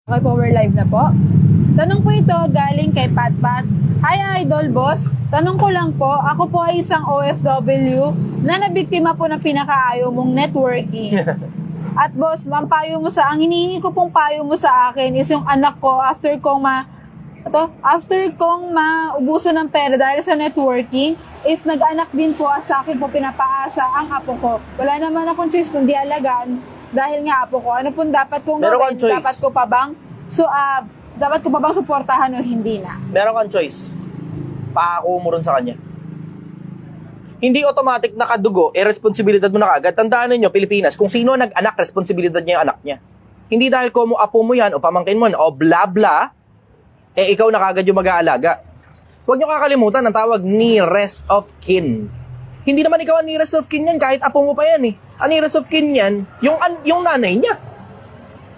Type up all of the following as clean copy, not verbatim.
Okay po, we're live na po. Tanong po ito galing kay Patpat. Hi Idol Boss, tanong ko lang po, ako po ay isang OFW na nabiktima po ng pinakaayaw mong networking. At boss, ang hinihingi ko pong payo mo sa akin is yung anak ko after kong maubusan ng pera dahil sa networking, is nag-anak din po at sa akin po pinapaasa ang apo ko. Wala naman akong choice kundi alagaan dahil nga apo ko. Ano pong dapat kong gawin? Dapat ko pa bang suportahan o hindi na? Meron kang choice. Paako mo rin sa kanya. Hindi automatic nakadugo, responsibilidad mo na kagad. Tandaan ninyo, Pilipinas, kung sino nag-anak, responsibilidad niya yung anak niya. Hindi dahil ko mo apo mo yan, o pamangkin mo yan, o bla bla, ikaw na kagad yung mag-aalaga. Huwag niyo kakalimutan ang tawag nearest of kin. Hindi naman ikaw ang nearest of kin yan, kahit apo mo pa yan eh. Ang nearest of kin yan, yung nanay niya.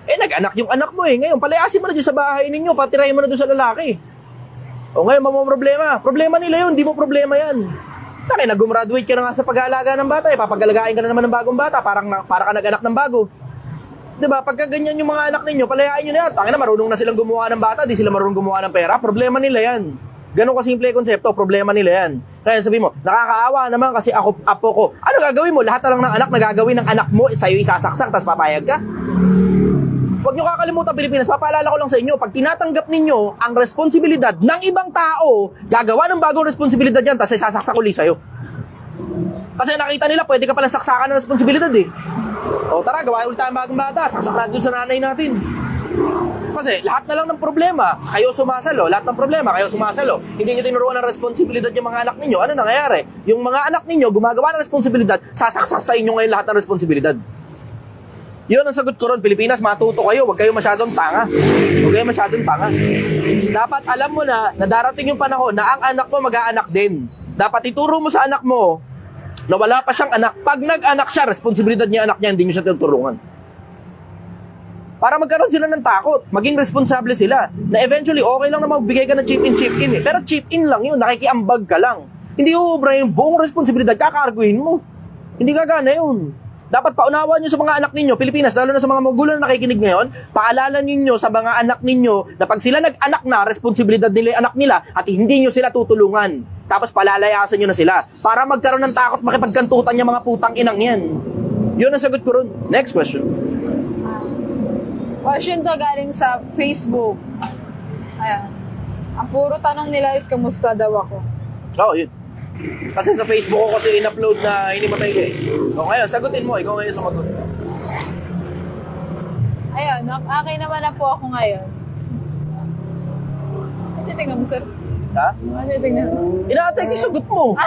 Nag-anak yung anak mo eh. Ngayon, palayasin mo na dyan sa bahay ninyo, patirahin mo na doon sa lalaki. O ngayon, problema. Problema nila yun, di mo problema yan. Taki, nag-graduate ka na nga sa pag-aalaga ng bata, papagalagain ka na naman ng bagong bata, para ka nag-anak ng bago. Diba? Pagka ganyan yung mga anak ninyo, palayain nyo na yan. Taki na, marunong na silang gumawa ng bata, di sila marunong gumawa ng pera, problema nila yan. Ganun kasimple konsepto, problema nila yan. Kaya sabihin mo, nakakaawa naman kasi apo ko. Ano gagawin mo? Lahat na lang ng anak na gagawin ng anak mo, sa'yo isasaksak, tapos papayag ka? Huwag niyo kakalimutan, Pilipinas, papaalala ko lang sa inyo, pag tinatanggap ninyo ang responsibilidad ng ibang tao, gagawa ng bagong responsibilidad yan, tapos isasaksak uli sa'yo. Kasi nakita nila, pwede ka palang saksakan ng responsibilidad eh. O tara, gawa ulit tayong bagong bata, saksak na dun sa nanay natin. Kasi lahat na lang ng problema, kayo sumasalo, lahat ng problema, kayo sumasalo. Hindi nyo tinuruan ng responsibilidad yung mga anak ninyo. Ano nangyayari? Yung mga anak ninyo, gumagawa ng responsibilidad, sasaksak sa inyo ngayon lahat ng responsibilidad. Yun ang sagot ko ron, Pilipinas, matuto kayo, huwag kayo masyadong tanga. Huwag kayo masyadong tanga. Dapat alam mo na darating yung panahon na ang anak mo mag-aanak din. Dapat ituro mo sa anak mo na wala pa siyang anak. Pag nag-anak siya, responsibilidad niya anak niya, hindi niyo siya tutulungan. Para magkaroon sila ng takot, maging responsable sila. Na eventually, okay lang na magbigay ka ng chip-in eh. Pero chip-in lang yun, nakikiambag ka lang. Hindi uubra yung buong responsibilidad, kakarguhin mo. Hindi gagana yun. Dapat paunawan nyo sa mga anak ninyo, Pilipinas, lalo na sa mga magulang na nakikinig ngayon, paalala ninyo sa mga anak ninyo na pag sila nag-anak na, responsibilidad nila yung anak nila at hindi nyo sila tutulungan. Tapos palalayasan nyo na sila para magkaroon ng takot makipagkantutan yung mga putang inang yan. Yun ang sagot ko ron. Next question. Question to galing sa Facebook. Ayan. Ang puro tanong nila is kamusta daw ako. Oo, yun. Kasi sa Facebook ko kasi in-upload na hinimatay ka eh. O ngayon, sagutin mo. Ikaw ngayon sumagot. Ayun, okay naman na po ako ngayon. Ano tingnan mo, sir? Ha? Ano tingnan mo? Inaatay ko yung sagot mo.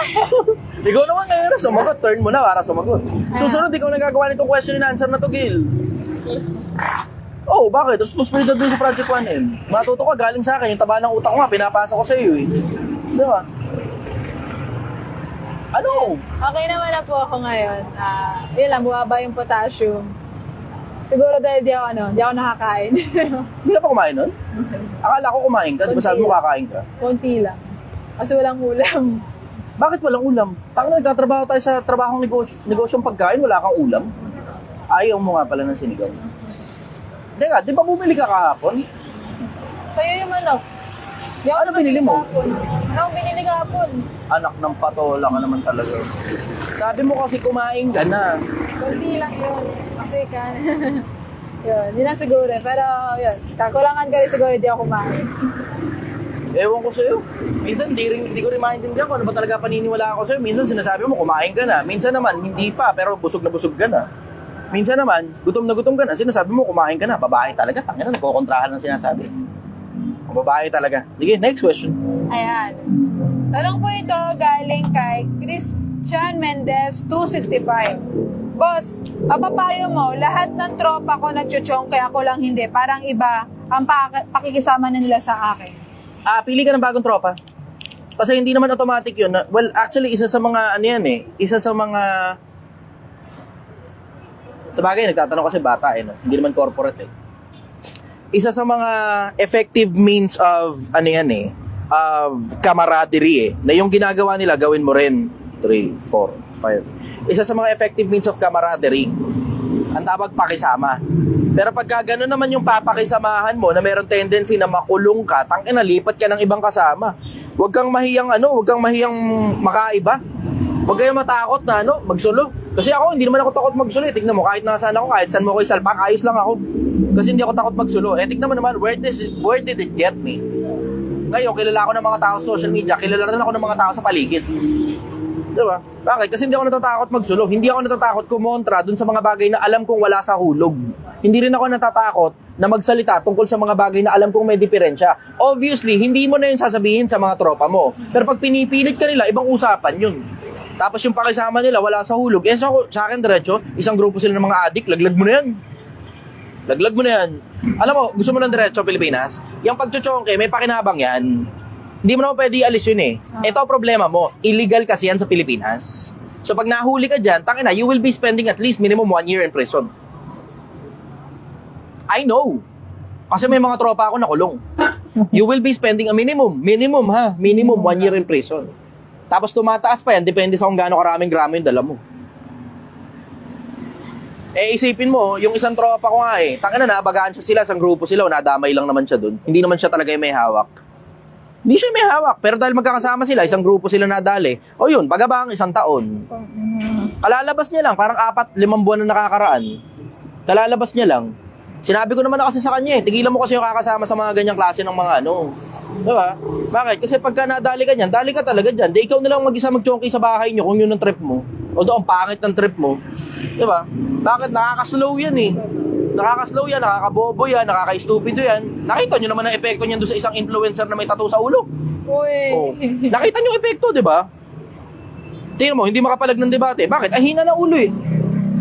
Ikaw naman ngayon na sumagot. Turn mo na para sumagot. Susunod, ikaw nagagawa nitong question and answer na to, Gil. Oh, bakit? Responsibilidad din sa Project 1M. Matuto ka, galing sa akin. Yung taba ng utak ko nga, pinapasa ko sa iyo eh. Di ba? Ano? Okay naman na po ako ngayon. Yun lang, bumaba yung potassium. Siguro dahil di ako nakakain. Hindi ka pa kumain nun? Akala ko kumain ka. Di ba sabi mo kakain ka? Konti lang. Kasi walang ulam. Bakit walang ulam? Taka na nagtatrabaho tayo sa trabahong negosyong pagkain, wala kang ulam. Ayaw mo nga pala ng sinigaw. Teka, di ba bumili ka kahapon? Sa'yo yung manok. Ano binili mo? Ano binili kahapon? Anak ng patola ka naman talaga. Sabi mo kasi kumain ka na. Kunti lang yun. Kasi yun ang siguro. Pero yun, kakulangan ka rin siguro di ako kumain. Ewan ko sa'yo. Minsan hindi ko rin maintindihan kung ano ba talaga paniniwala ako sa'yo. Minsan sinasabi mo kumain ka na. Minsan naman hindi pa pero busog na busog ka na. Minsan naman gutom na gutom ka na. Sinasabi mo kumain ka na. Babae talaga. Tangina na nagkokontrahan ng sinasabi. Babae talaga. Sige, next question. Ayan. Tanong po ito galing kay Christian Mendez 265. Boss, papapayo mo, lahat ng tropa ko nagchuchong kaya ako lang hindi. Parang iba ang pakikisama na nila sa akin. Pili ka ng bagong tropa. Kasi hindi naman automatic yun. Well, actually, isa sa mga, ano yan eh, isa sa mga, sa bagay, nagtatanong kasi bata eh, no? Hindi naman corporate eh. Isa sa mga effective means of, ano yan eh, of camaraderie eh, na yung ginagawa nila, gawin mo rin. 3, 4, 5. Isa sa mga effective means of camaraderie, ang tawag pakisama. Pero pagka gano'n naman yung papakisamahan mo na meron tendency na makulong ka, tangina, lipat ka ng ibang kasama. Huwag kang mahiyang makaiba. Huwag kayong matakot na magsulo. Kasi ako, hindi naman ako takot magsulo. Tignan mo, kahit nasaan ako, kahit saan mo ko isalpak, ayos lang ako. Kasi hindi ako takot magsulo. Tignan mo naman, where did it get me? Ngayon, kilala ako ng mga tao sa social media, kilala rin ako ng mga tao sa paligid. Diba? Bakit? Kasi hindi ako natatakot magsulo. Hindi ako natatakot kumontra dun sa mga bagay na alam kong wala sa hulog. Hindi rin ako natatakot na magsalita tungkol sa mga bagay na alam kong may diferensya. Obviously, hindi mo na yun sasabihin sa mga tropa mo. Pero pag pinipilit ka nila, ibang usapan yun. Tapos yung pakisama nila, wala sa hulog. Sa akin, diretso, isang grupo sila ng mga adik, laglag mo na yan. Laglag mo na yan. Alam mo, gusto mo ng diretso, Pilipinas? Yung pagchuchongke, may pakinabang yan. Hindi mo naman pwede ialis yun eh. Ito ang problema mo. Illegal kasi yan sa Pilipinas. So pag nahuli ka dyan, tangina, you will be spending at least minimum 1 year in prison. I know. Kasi may mga tropa ako nakulong. You will be spending a minimum 1 year in prison. Tapos tumataas pa yan, depende sa kung gaano karaming gramo yung dala mo. Eh isipin mo, yung isang tropa ko nga tangina na, bagaan siya sila, isang grupo sila, nadamay lang naman siya dun. Hindi naman siya talaga yung may hawak. Hindi siya may hawak, pero dahil magkakasama sila, isang grupo sila nadali, o yun, bagabang 1 taon. Kalalabas niya lang, parang 4-5 buwan na nakakaraan. Kalalabas niya lang. Sinabi ko naman na kasi sa kanya tigilan mo kasi yung kakasama sa mga ganyang klase ng mga Diba? Bakit? Kasi pagka nadali ka niyan, dali ka talaga dyan. Di ikaw na lang mag-isa mag-chonky sa bahay niyo kung yun ang trip mo. O doon, pangit ng trip mo. Diba? Bakit? Nakaka-slow yan Nakaka-slow yan, nakakabobo yan, nakaka-stupido yan. Nakita nyo naman ang epekto niyan doon sa isang influencer na may tattoo sa ulo. Uy. Nakita nyo yung epekto, di ba? Tingnan mo, hindi makapalag ng debate. Bakit? Hina na ulo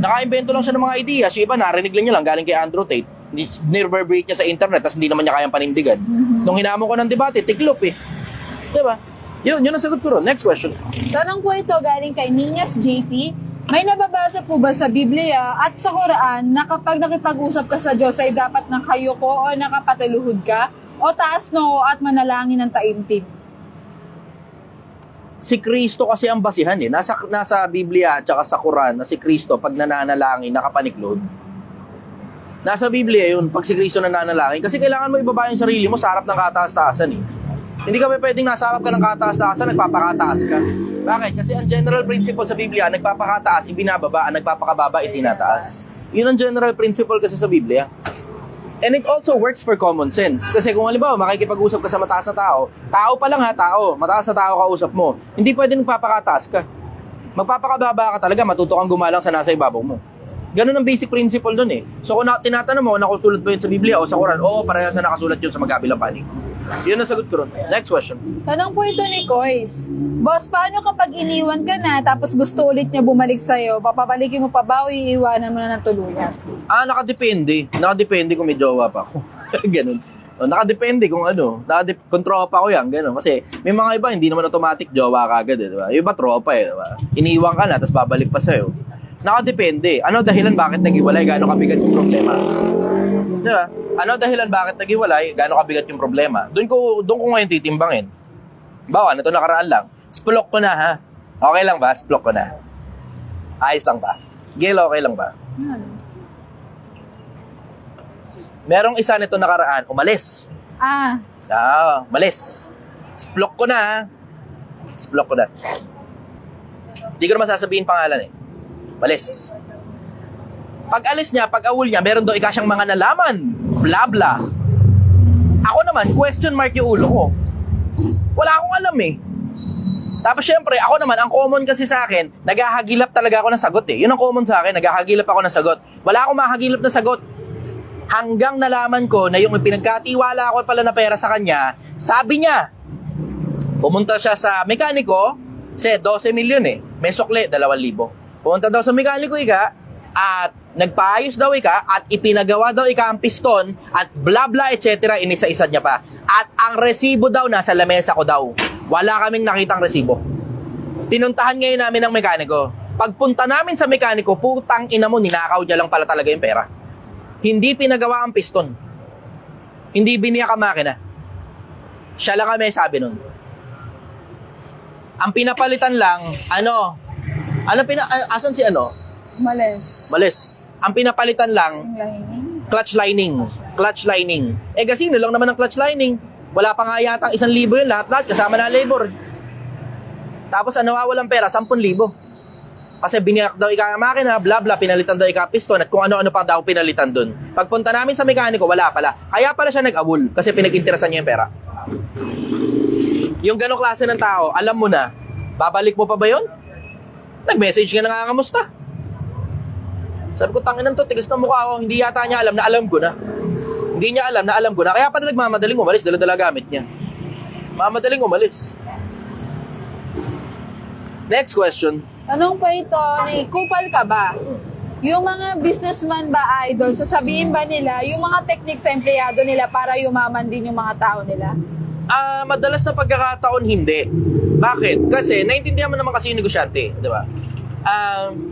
Naka-invento lang siya ng mga ideas. Yung iba, narinig lang niya lang galing kay Andrew Tate. Nireverberate niya sa internet, tapos hindi naman niya kayang panindigan. Nung hinamon ko ng debate, tiklop Di ba? Yun ang sagot ko ron. Next question. Tanong po ito galing kay Niñas JP. May nababasa po ba sa Biblia at sa Quran na kapag nakipag-usap ka sa Diyos ay dapat nakayuko o nakapataluhod ka o taas noo at manalangin ng taimtim? Si Kristo kasi ang basihan Nasa Biblia at saka sa Quran na si Kristo pag nananalangin, nakapaniklod. Nasa Biblia yun, pag si Kristo nananalangin. Kasi kailangan mo ibaba yung sarili mo sa harap ng kataas-taasan Hindi ka pwedeng nasa harap ka ng kataas-taasan, nagpapakataas ka. Bakit? Kasi ang general principle sa Biblia, nagpapakataas, ibinababa, ang nagpapakababa, itinataas. Yun ang general principle kasi sa Biblia. And it also works for common sense. Kasi kung halimbawa, makikipag-usap ka sa mataas na tao, tao pa lang mataas na tao kausap mo, hindi pwedeng nagpapakataas ka. Magpapakababa ka talaga, matuto kang gumalang sa nasa ibabaw mo. Ganun ang basic principle dun So kung tinatanong mo, nakasulat ba yun sa Biblia o sa Quran? Oo, parehas na nakasulat yun sa magkabilang panig. Yun ang sagot ko ron. Next question. Tanong po ito ni Kois. Boss, paano kapag iniwan ka na tapos gusto ulit niya bumalik sa'yo? Papabalikin mo pa ba o iiwanan mo na ng tuluyan? Nakadepende. Nakadepende kung may jowa pa ako. Ganun. Nakadepende kung kung tropa ko yan, ganun. Kasi may mga iba, hindi naman automatic jowa ka agad diba? Yung iba tropa diba? Iniiwan ka na, tapos babalik pa sa'yo. Nakadepende. Ano dahilan bakit naghiwalay? Gaano kabigat yung problema? Diba? Ano dahilan bakit naghiwalay? Gaano kabigat yung problema? Doon ko ngayon titimbangin. Bawa, na ito nakaraan lang. Splok ko na ha. Okay lang ba? Splok ko na. Ayos lang ba? Gil, okay lang ba? Merong isa nito nakaraan, umalis. Umalis. Splok ko na ha. Splok ko na. Hindi ko naman sasabihin pangalan Umalis. Pag alis niya, pag awol niya, meron daw ikasyang mga nalaman. Bla bla. Ako naman, question mark yung ulo ko. Wala akong alam Tapos syempre, ako naman, ang common kasi sa akin, naghahagilap talaga ako ng sagot Yun ang common sa akin, naghahagilap ako ng sagot. Wala akong mahagilap na sagot. Hanggang nalaman ko na yung pinagkatiwala ko pala na pera sa kanya, sabi niya, pumunta siya sa mekaniko, kasi 12 milyon may sukle, 2,000. Pumunta daw sa mekaniko at nagpaayos daw at ipinagawa daw ang piston at bla bla etc. Inisa-isa niya pa. At ang resibo daw nasa lamesa ko daw. Wala kaming nakitang resibo. Pinuntahan ngayon namin ng mekaniko. Pagpunta namin sa mekaniko, putang ina mo, ninakaw niya lang pala talaga yung pera. Hindi pinagawa ang piston. Hindi biniyak ang makina. Siya lang kami sabi nun. Ang pinapalitan lang, asan si Males. Ang pinapalitan lang, Yung lahining. Clutch lining. Clutch lining. Eh, gasino lang naman ang clutch lining. Wala pa nga yata 1,000 yun, lahat-lahat, kasama na labor. Tapos, ang nawawalang pera, 10,000. Kasi biniyak daw ika ang makina, bla bla, pinalitan daw ika piston, at kung ano-ano pa daw pinalitan dun. Pagpunta namin sa mekaniko, wala pala. Kaya pala siya nag-awol, kasi pinag-interesan niya yung pera. Yung ganong klase ng tao, alam mo na, babalik mo pa ba yun? Nag-message ka na nga, kamusta? Sabi ko, tanginan to, tigas ng mukha ko, hindi yata niya alam na alam ko na. Hindi niya alam na alam ko na, kaya pala nagmamadaling umalis, dala-dala gamit niya. Mamadaling umalis. Next question. Tanong po ito, kupal ka ba? Yung mga businessman ba, idol, sasabihin ba nila yung mga techniques sa empleyado nila para yumaman din yung mga tao nila? Madalas na pagkakataon, hindi. Bakit? Kasi, naiintindihan mo naman kasi yung negosyante, di ba?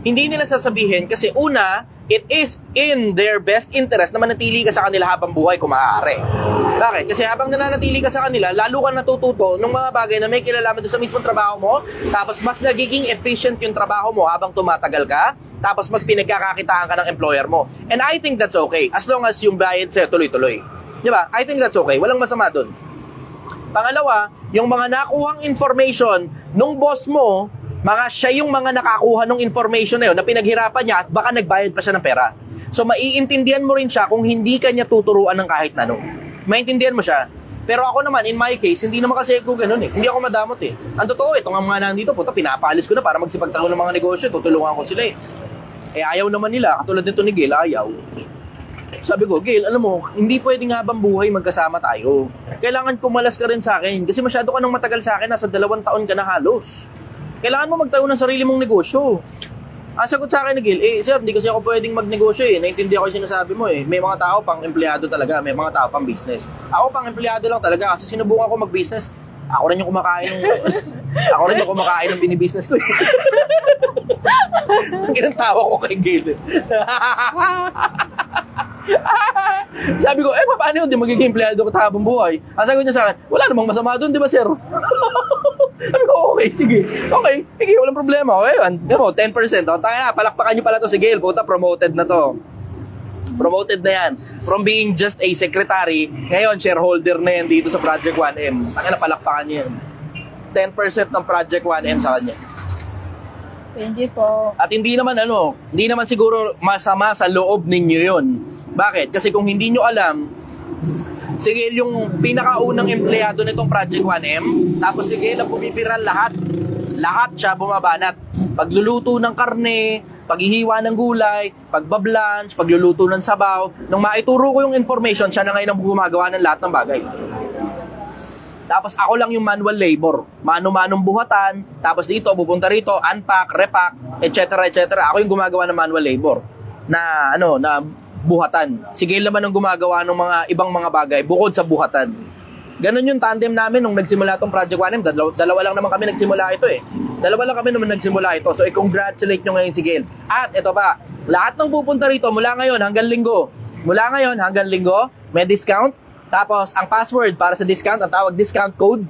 Hindi nila sasabihin kasi una, it is in their best interest na manatili ka sa kanila habang buhay kung maaari. Bakit? Kasi habang nananatili ka sa kanila, lalo ka natututo ng mga bagay na may kilalaman doon sa mismong trabaho mo, tapos mas nagiging efficient yung trabaho mo habang tumatagal ka, tapos mas pinagkakakitaan ka ng employer mo. And I think that's okay, as long as yung bayad sa'yo tuloy-tuloy. Di ba? I think that's okay. Walang masama doon. Pangalawa, yung mga nakuhang information nung boss mo, siya yung mga nakakuha ng information na yun na pinaghirapan niya at baka nagbayad pa siya ng pera. So, maiintindihan mo rin siya kung hindi ka niya tuturuan ng kahit na ano. Maintindihan mo siya. Pero ako naman, in my case, hindi naman kasi ako ganun eh. Hindi ako madamot eh. Ang totoo, itong mga nandito, puta, pinapaalis ko na para magsipagtalo ng mga negosyo, tutulungan ko sila eh. Eh, ayaw naman nila. Katulad nito ni Gail, ayaw. Sabi ko, Gail, alam mo, hindi pwedeng habang buhay magkasama tayo. Kailangan kumalas ka rin sa akin. Kasi masyado ka nang matagal sa akin, nasa 2 taon ka na halos. Kailangan mo magtayo ng sarili mong negosyo. Ang sagot sa akin ni Gil, sir, hindi kasi ako pwedeng magnegosyo eh. Naintindihan ko yung sinasabi mo eh. May mga tao pang empleyado talaga, may mga tao pang business. Ako pang empleyado lang talaga kasi sinubukan ko mag-business. Ako rin yung kumakain ng binibusiness ko eh. Ginantawa ko kay Gil. Sabi ko, paano yun? Di magiging empleyado ko habang buhay. Ang sagot niya sa akin, wala namang masama doon, di ba sir? Sabi ko, okay, sige. Okay, sige, walang problema. Okay, yun. 10%. O, tayo na, palakpakan nyo pala to si Gail. Puta, promoted na to. Promoted na yan. From being just a secretary, ngayon, shareholder na yan dito sa Project 1M. Tayo na, palakpakan nyo yan. 10% ng Project 1M sa kanya. Thank you po. At hindi naman siguro masama sa loob ninyo yun. Bakit? Kasi kung hindi nyo alam, si Gail yung pinakaunang empleyado nitong Project 1M, tapos si Gail ang bumipiral lahat. Lahat siya bumabanat. Pagluluto ng karne, paghihiwa ng gulay, pagbablanch, pagluluto ng sabaw. Nung maituro ko yung information, siya na ngayon ang gumagawa ng lahat ng bagay. Tapos ako lang yung manual labor. Mano-manong buhatan, tapos dito, pupunta rito, unpack, repack, etc. Ako yung gumagawa ng manual labor. Na buhatan. Si Gail naman ang gumagawa ng mga ibang mga bagay bukod sa buhatan. Ganon yung tandem namin nung nagsimula itong Project 1M. Dalawa lang naman kami nagsimula ito eh. Dalawa lang kami naman nagsimula ito. So, i-congratulate nyo ngayon si Gail. At ito pa, lahat ng pupunta rito mula ngayon hanggang linggo. Mula ngayon hanggang linggo, may discount. Tapos, ang password para sa discount, ang tawag discount code,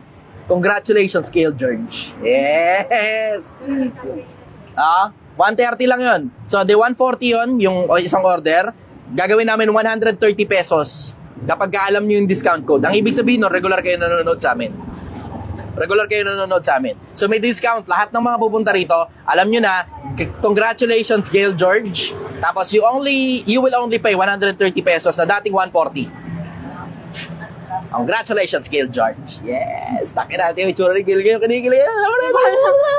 congratulations, Gail George. Yes! 130 lang yun. So, the 140 yun, yung isang order. Gagawin namin 130 pesos kapag alam nyo yung discount code. Ang ibig sabihin nun, regular kayo nanonood sa amin. Regular kayo nanonood sa amin. So may discount. Lahat ng mga pupunta rito, alam nyo na, congratulations Gail George. Tapos you will only pay 130 pesos na dating 140. Congratulations, Gail George. Yes! Takin natin yung itsura ni Gail. Kinikilig.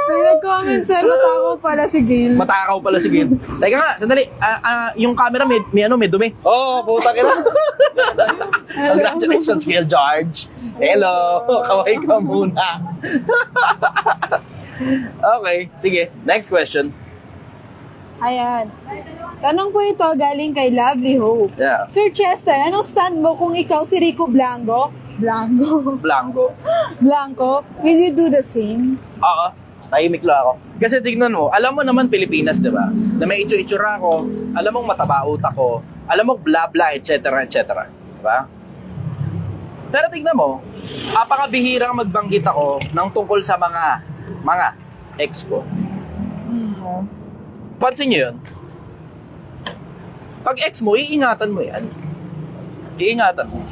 May nag-comment, sir, matakaw pala si Gail. Matakaw pala si Gail. Teka nga, sandali. Yung camera may dumi. Puta ka na. Congratulations, Gail George. Hello. Kaway ka muna. Okay, sige. Next question. Ayan. Tanong po ito galing kay Lovely Hope. Yeah. Sir Chester, anong stand mo kung ikaw si Rico Blanco? Blanco. Will you do the same? Oo. Tahimik lang ako. Kasi tignan mo, alam mo naman Pilipinas, di ba? Na may itsura ko, alam mong mataba utak ko, alam mo bla bla, etc. Di ba? Pero tignan mo, apakabihirang magbanggit ako ng tungkol sa mga ex ko. Pansin nyo yun? Pag ex mo, iingatan mo yan. Iingatan mo.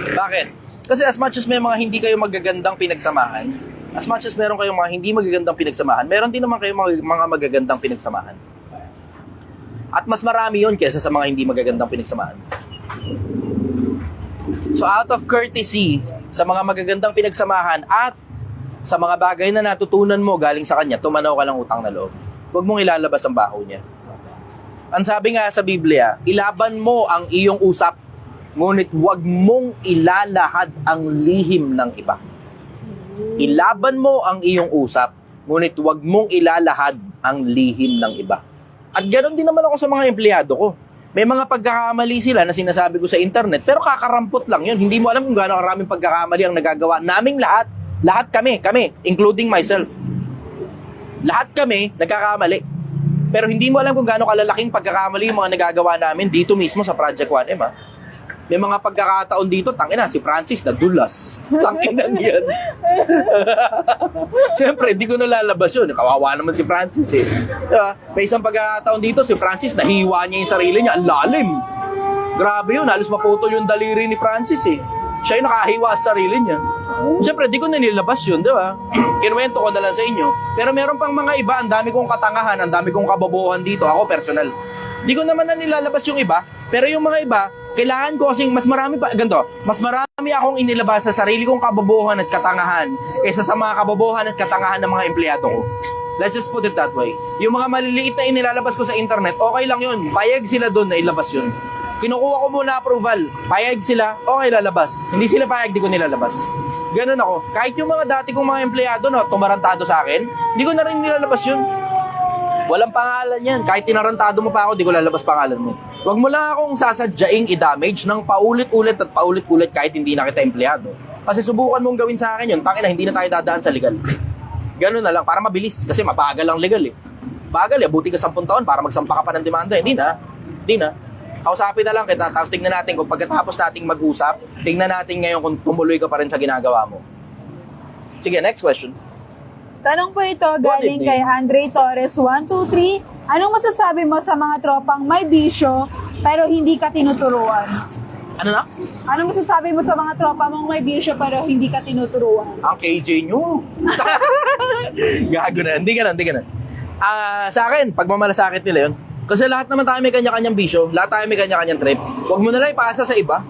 Bakit? Kasi as much as may mga hindi kayo magagandang pinagsamahan, as much as meron kayong mga hindi magagandang pinagsamahan, meron din naman kayong mga magagandang pinagsamahan. At mas marami yon kesa sa mga hindi magagandang pinagsamahan. So out of courtesy sa mga magagandang pinagsamahan at sa mga bagay na natutunan mo galing sa kanya, tumanaw ka ng utang na loob. Huwag mong ilalabas ang baho niya. Ang sabi nga sa Biblia, ilaban mo ang iyong usap, ngunit huwag mong ilalahad ang lihim ng iba. Ilaban mo ang iyong usap, ngunit huwag mong ilalahad ang lihim ng iba. At ganoon din naman ako sa mga empleyado ko. May mga pagkakamali sila na sinasabi ko sa internet, pero kakarampot lang yun. Hindi mo alam kung gaano karaming pagkakamali ang nagagawa naming lahat. Lahat kami, including myself. Lahat kami nagkakamali. Pero hindi mo alam kung gaano kalalaking pagkakamali yung mga nagagawa namin dito mismo sa Project 1M, ha? May mga pagkakataon dito, tangina, si Francis nadulas. Tangina niyan. Siyempre, hindi ko nalalabas yun. Kawawa naman si Francis, eh. Diba? May isang pagkakataon dito, si Francis, nahiwa niya yung sarili niya. Ang lalim. Grabe yun, halos maputol yung daliri ni Francis, eh. Siya yung nakahiwa sa sarili niya. Siyempre, di ko na nilabas yun, di ba? Kinuwento ko na lang sa inyo. Pero meron pang mga iba, ang dami kong katangahan, ang dami kong kabobohan dito, ako personal. Di ko naman na nilalabas yung iba, pero yung mga iba, kailangan ko kasing mas marami pa, ganito, mas marami akong inilabas sa sarili kong kabobohan at katangahan kaysa sa mga kabobohan at katangahan ng mga empleyado ko. Let's just put it that way. Yung mga maliliit na inilalabas ko sa internet, okay lang yun. Payag sila doon na ilabas yun. Kinukuha ko muna approval. Payag sila, okay lalabas. Hindi sila payag, di ko nilalabas. Ganun ako. Kahit yung mga dati kong mga empleyado na tumarantado sa akin, di ko na rin nilalabas yun. Walang pangalan yan. Kahit tinarantado mo pa ako, di ko lalabas pangalan mo. Huwag mo lang akong sasadyaing i-damage ng paulit-ulit at paulit-ulit kahit hindi na kita empleyado. Kasi subukan mong gawin sa akin yun, tangina, hindi na tayo dadaan sa legal. Ganun na lang, para mabilis. Kasi mabagal ang legal, eh. Bagal, eh. Buti ka 10 taon para magsampa ka pa ng demanda. Hindi na. Kausapin na lang kita, tapos tingnan natin kung pagkatapos nating mag-usap, tingnan natin ngayon kung tumuloy ka pa rin sa ginagawa mo. Sige, next question. Tanong po ito galing kay Andre Torres 123. Anong masasabi mo sa mga tropang may bisyo pero hindi ka tinuturuan? Ano na? Anong masasabi mo sa mga tropa mong may bisyo pero hindi ka tinuturuan? Ang KJ nyo. Gago na. Hindi ka na. Sa akin, pagmamalasakit nila yun. Kasi lahat naman tayo may kanya-kanyang bisyo. Lahat tayo may kanya-kanyang trip. Huwag mo na lang ipasa sa iba.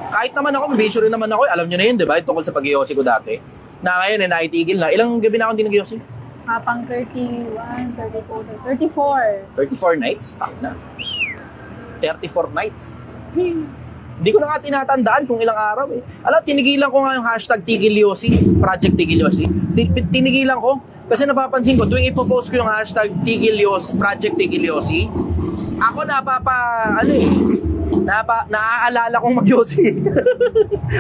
Kahit naman ako, may bisyo rin naman ako. Alam nyo na yun, di ba? Tungkol sa pag-iossi ko dati. Na ngayon, naitigil na. Ilang gabi na akong hindi nag-iossi? Pang 31, 34. 34 nights? Tak na. 34 nights. Hindi ko na nga tinatandaan kung ilang araw, eh. Alam, tinigilan ko nga yung hashtag Tigilyosi, Project Tigilyosi. Tinigilan ko. Kasi napapansin ko, tuwing ipopost ko yung hashtag Project Tigilyosi, ako naaalala kong mag-yosi.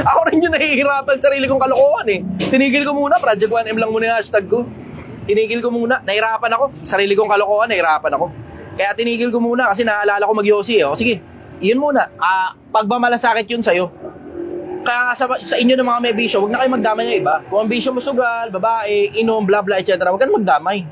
Ako rin yung nahihirapan sarili kong kalokohan, eh. Tinigil ko muna, Project 1M lang muna yung hashtag ko. Tinigil ko muna, nahirapan ako. Sarili kong kalokohan, nahirapan ako. Kaya tinigil ko muna kasi naaalala ko mag-yosi, eh. O sige, yun muna. Pagmamalasakit yun sa'yo. Kaya sa inyo ng mga may bisyo, huwag na kayo magdamay ng iba. Kung ang bisyo mo sugal, babae, inom, bla bla, etc. Huwag ka na magdamay.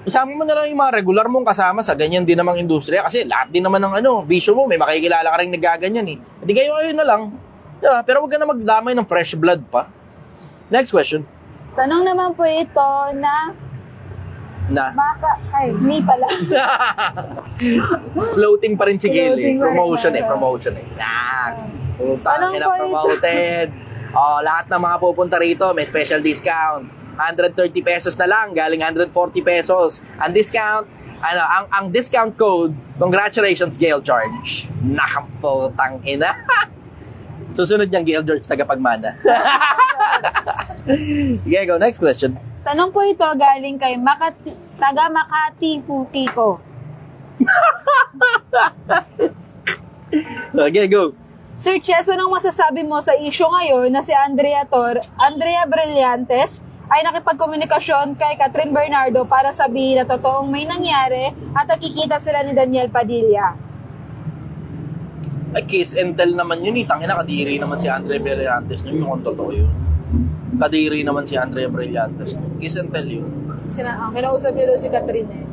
Isama mo na lang yung mga regular mong kasama sa ganyan din namang industriya. Kasi lahat din naman ng bisyo mo, may makikilala ka rin nagaganyan, eh. Hindi kayo na lang. Diba? Pero huwag ka na magdamay ng fresh blood pa. Next question. Tanong naman po ito na ni pala. Floating pa rin si Gilly. Floating pa rin. Promotion eh. Yes. Tanong po Promoted. Lahat ng mga pupunta rito, may special discount. 130 pesos na lang, galing 140 pesos. Ang discount, ang discount code, congratulations, Gail George. Nakaputang ina. Susunod niyang Gail George, tagapagmana. Sige, go. Next question. Tanong po ito galing kay taga Makati Pukiko. Okay, go. Sir Chess, anong masasabi mo sa issue ngayon na si Andrea Brillantes ay nakipagkomunikasyon kay Catherine Bernardo para sabihin na totoong may nangyari at nakikita sila ni Daniel Padilla? Ay, kiss and tell naman yun, eh. Tangina, kadiri naman si Andrea Brillantes. Yung mukhang totoo yun. Kadiri naman si Andrea Brillantes. Kiss and tell yun. Kinausap niyo daw si Catherine, eh.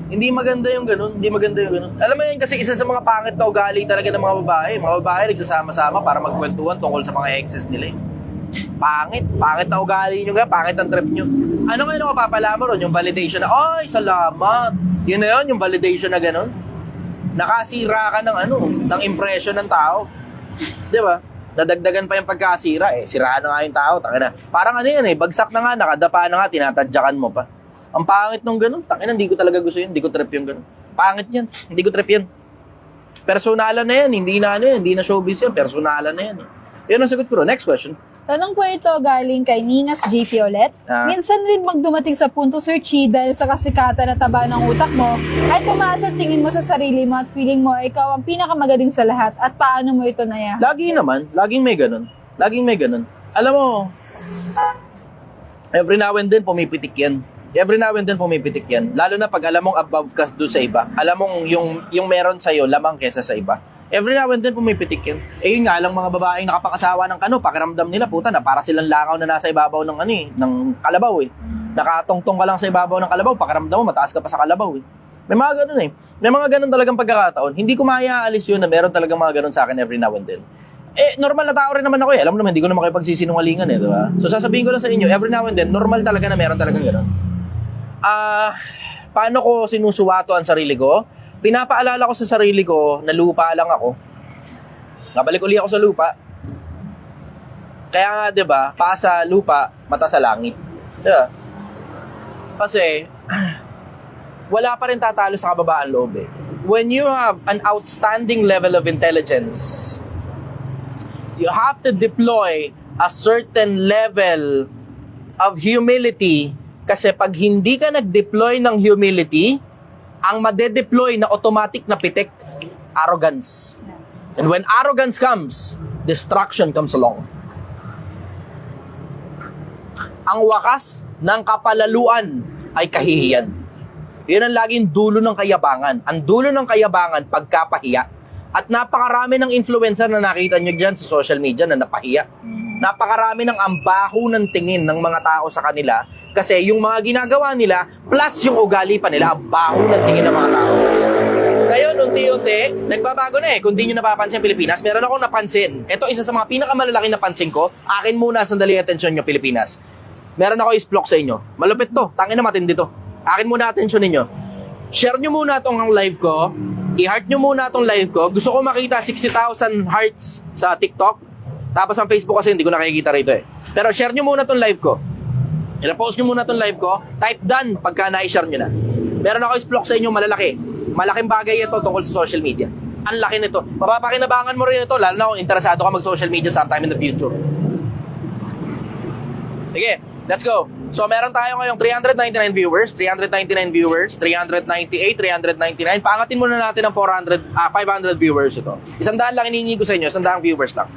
Hindi maganda yung ganun. Hindi maganda yung ganun. Alam mo yan kasi isa sa mga pangit na ugali talaga ng mga babae. Mga babae nagsasama-sama para magkwentuhan tungkol sa mga exes nila. Pangit. Pangit na ugali nyo nga. Pangit ang trip nyo. Ano ngayon ang mapapala mo ron? Yung validation na, ay, salamat. Yun na yun, yung validation na ganun. Nakasira ka ng ng impression ng tao. Di ba? Nadagdagan pa yung pagkasira eh. Siraan na nga yung tao. Tangina. Parang yan eh. Bagsak na nga, nakadapa na nga, tinatadyakan mo pa. Ang pangit nung ganun. Tangina, hindi ko talaga gusto yun. Hindi ko trip yung ganun. Pangit yan. Hindi ko trip yan. Personalan na yan. Hindi na hindi na showbiz yan. Personalan na yan. Yan ang sagot ko. Next question. Tanong po ito galing kay Ningas JP ulit. Minsan rin magdumating sa punto, Sir Chi, dahil sa kasikatan na taba ng utak mo, ay tumaas ang tingin mo sa sarili mo at feeling mo ikaw ang pinakamagaling sa lahat at paano mo ito naya? Lagi naman. Laging may ganun. Laging may ganun. Alam mo, every now and then pumipitik yan. Every now and then pumipitik yan. Lalo na pag alam mong above ka doon sa iba. Alam mong yung meron sa'yo, lamang kesa sa iba. Every now and then pumipitik yan. Eh yun nga lang mga babaeng nakapakasawa ng pakiramdam nila, puta na para silang langaw na nasa ibabaw ng kalabaw eh. Nakatongtong ka lang sa ibabaw ng kalabaw, pakiramdam mo mataas ka pa sa kalabaw eh. May mga ganun eh. May mga ganun talagang pagkakataon. Hindi ko maaalis yun na meron talagang mga ganun sa akin every now and then. Eh, normal na tao rin naman ako eh. Alam mo naman, hindi ko naman kayo pagsisinungalingan eh, di ba? So sasabihin ko lang sa inyo, every now and then, normal talaga na meron talagang ganun. Paano ko sinusuwato ang sarili ko? Pinapaalala ko sa sarili ko na lupa lang ako. Nabalik uli ako sa lupa. Kaya nga, 'di ba? Paa sa lupa, mata sa langit. Diba? Kasi wala pa rin tatalo sa kababaan loob eh. When you have an outstanding level of intelligence, you have to deploy a certain level of humility. Kasi pag hindi ka nag-deploy ng humility, ang made-deploy na automatic na pitik, arrogance. And when arrogance comes, destruction comes along. Ang wakas ng kapalaluan ay kahihiyan. Yun ang laging dulo ng kayabangan. Ang dulo ng kayabangan, pagkapahiya. At napakarami ng influencer na nakita nyo dyan sa social media na napahiya. Napakarami ng ambaho ng tingin ng mga tao sa kanila kasi yung mga ginagawa nila plus yung ugali pa nila, ambaho ng tingin ng mga tao. Ngayon, unti-unti, nagbabago na eh. Kung di nyo napapansin Pilipinas, meron akong napansin. Ito, isa sa mga pinakamalalaking napansin ko. Akin muna, sandali atensyon nyo Pilipinas. Meron ako isplok sa inyo. Malupit to. Tangin na matindi to. Akin muna atensyon ninyo. Share nyo muna itong live ko. I-heart nyo muna itong live ko. Gusto ko makita 60,000 hearts sa TikTok. Tapos ang Facebook kasi hindi ko nakikita rito eh. Pero share nyo muna itong live ko. I-post nyo muna itong live ko. Type done pagka na-share nyo na. Meron ako isplok sa inyo malalaki. Malaking bagay ito tungkol sa social media. Ang laki nito. Mapapakinabangan mo rin ito lalo na kung interesado ka mag-social media sometime in the future. Sige, let's go. So meron tayo ngayong 399 viewers, 399 viewers, 398, 399. Paangatin muna natin ng 500 viewers ito. 100 lang hinihingi ko sa inyo, 100 viewers lang.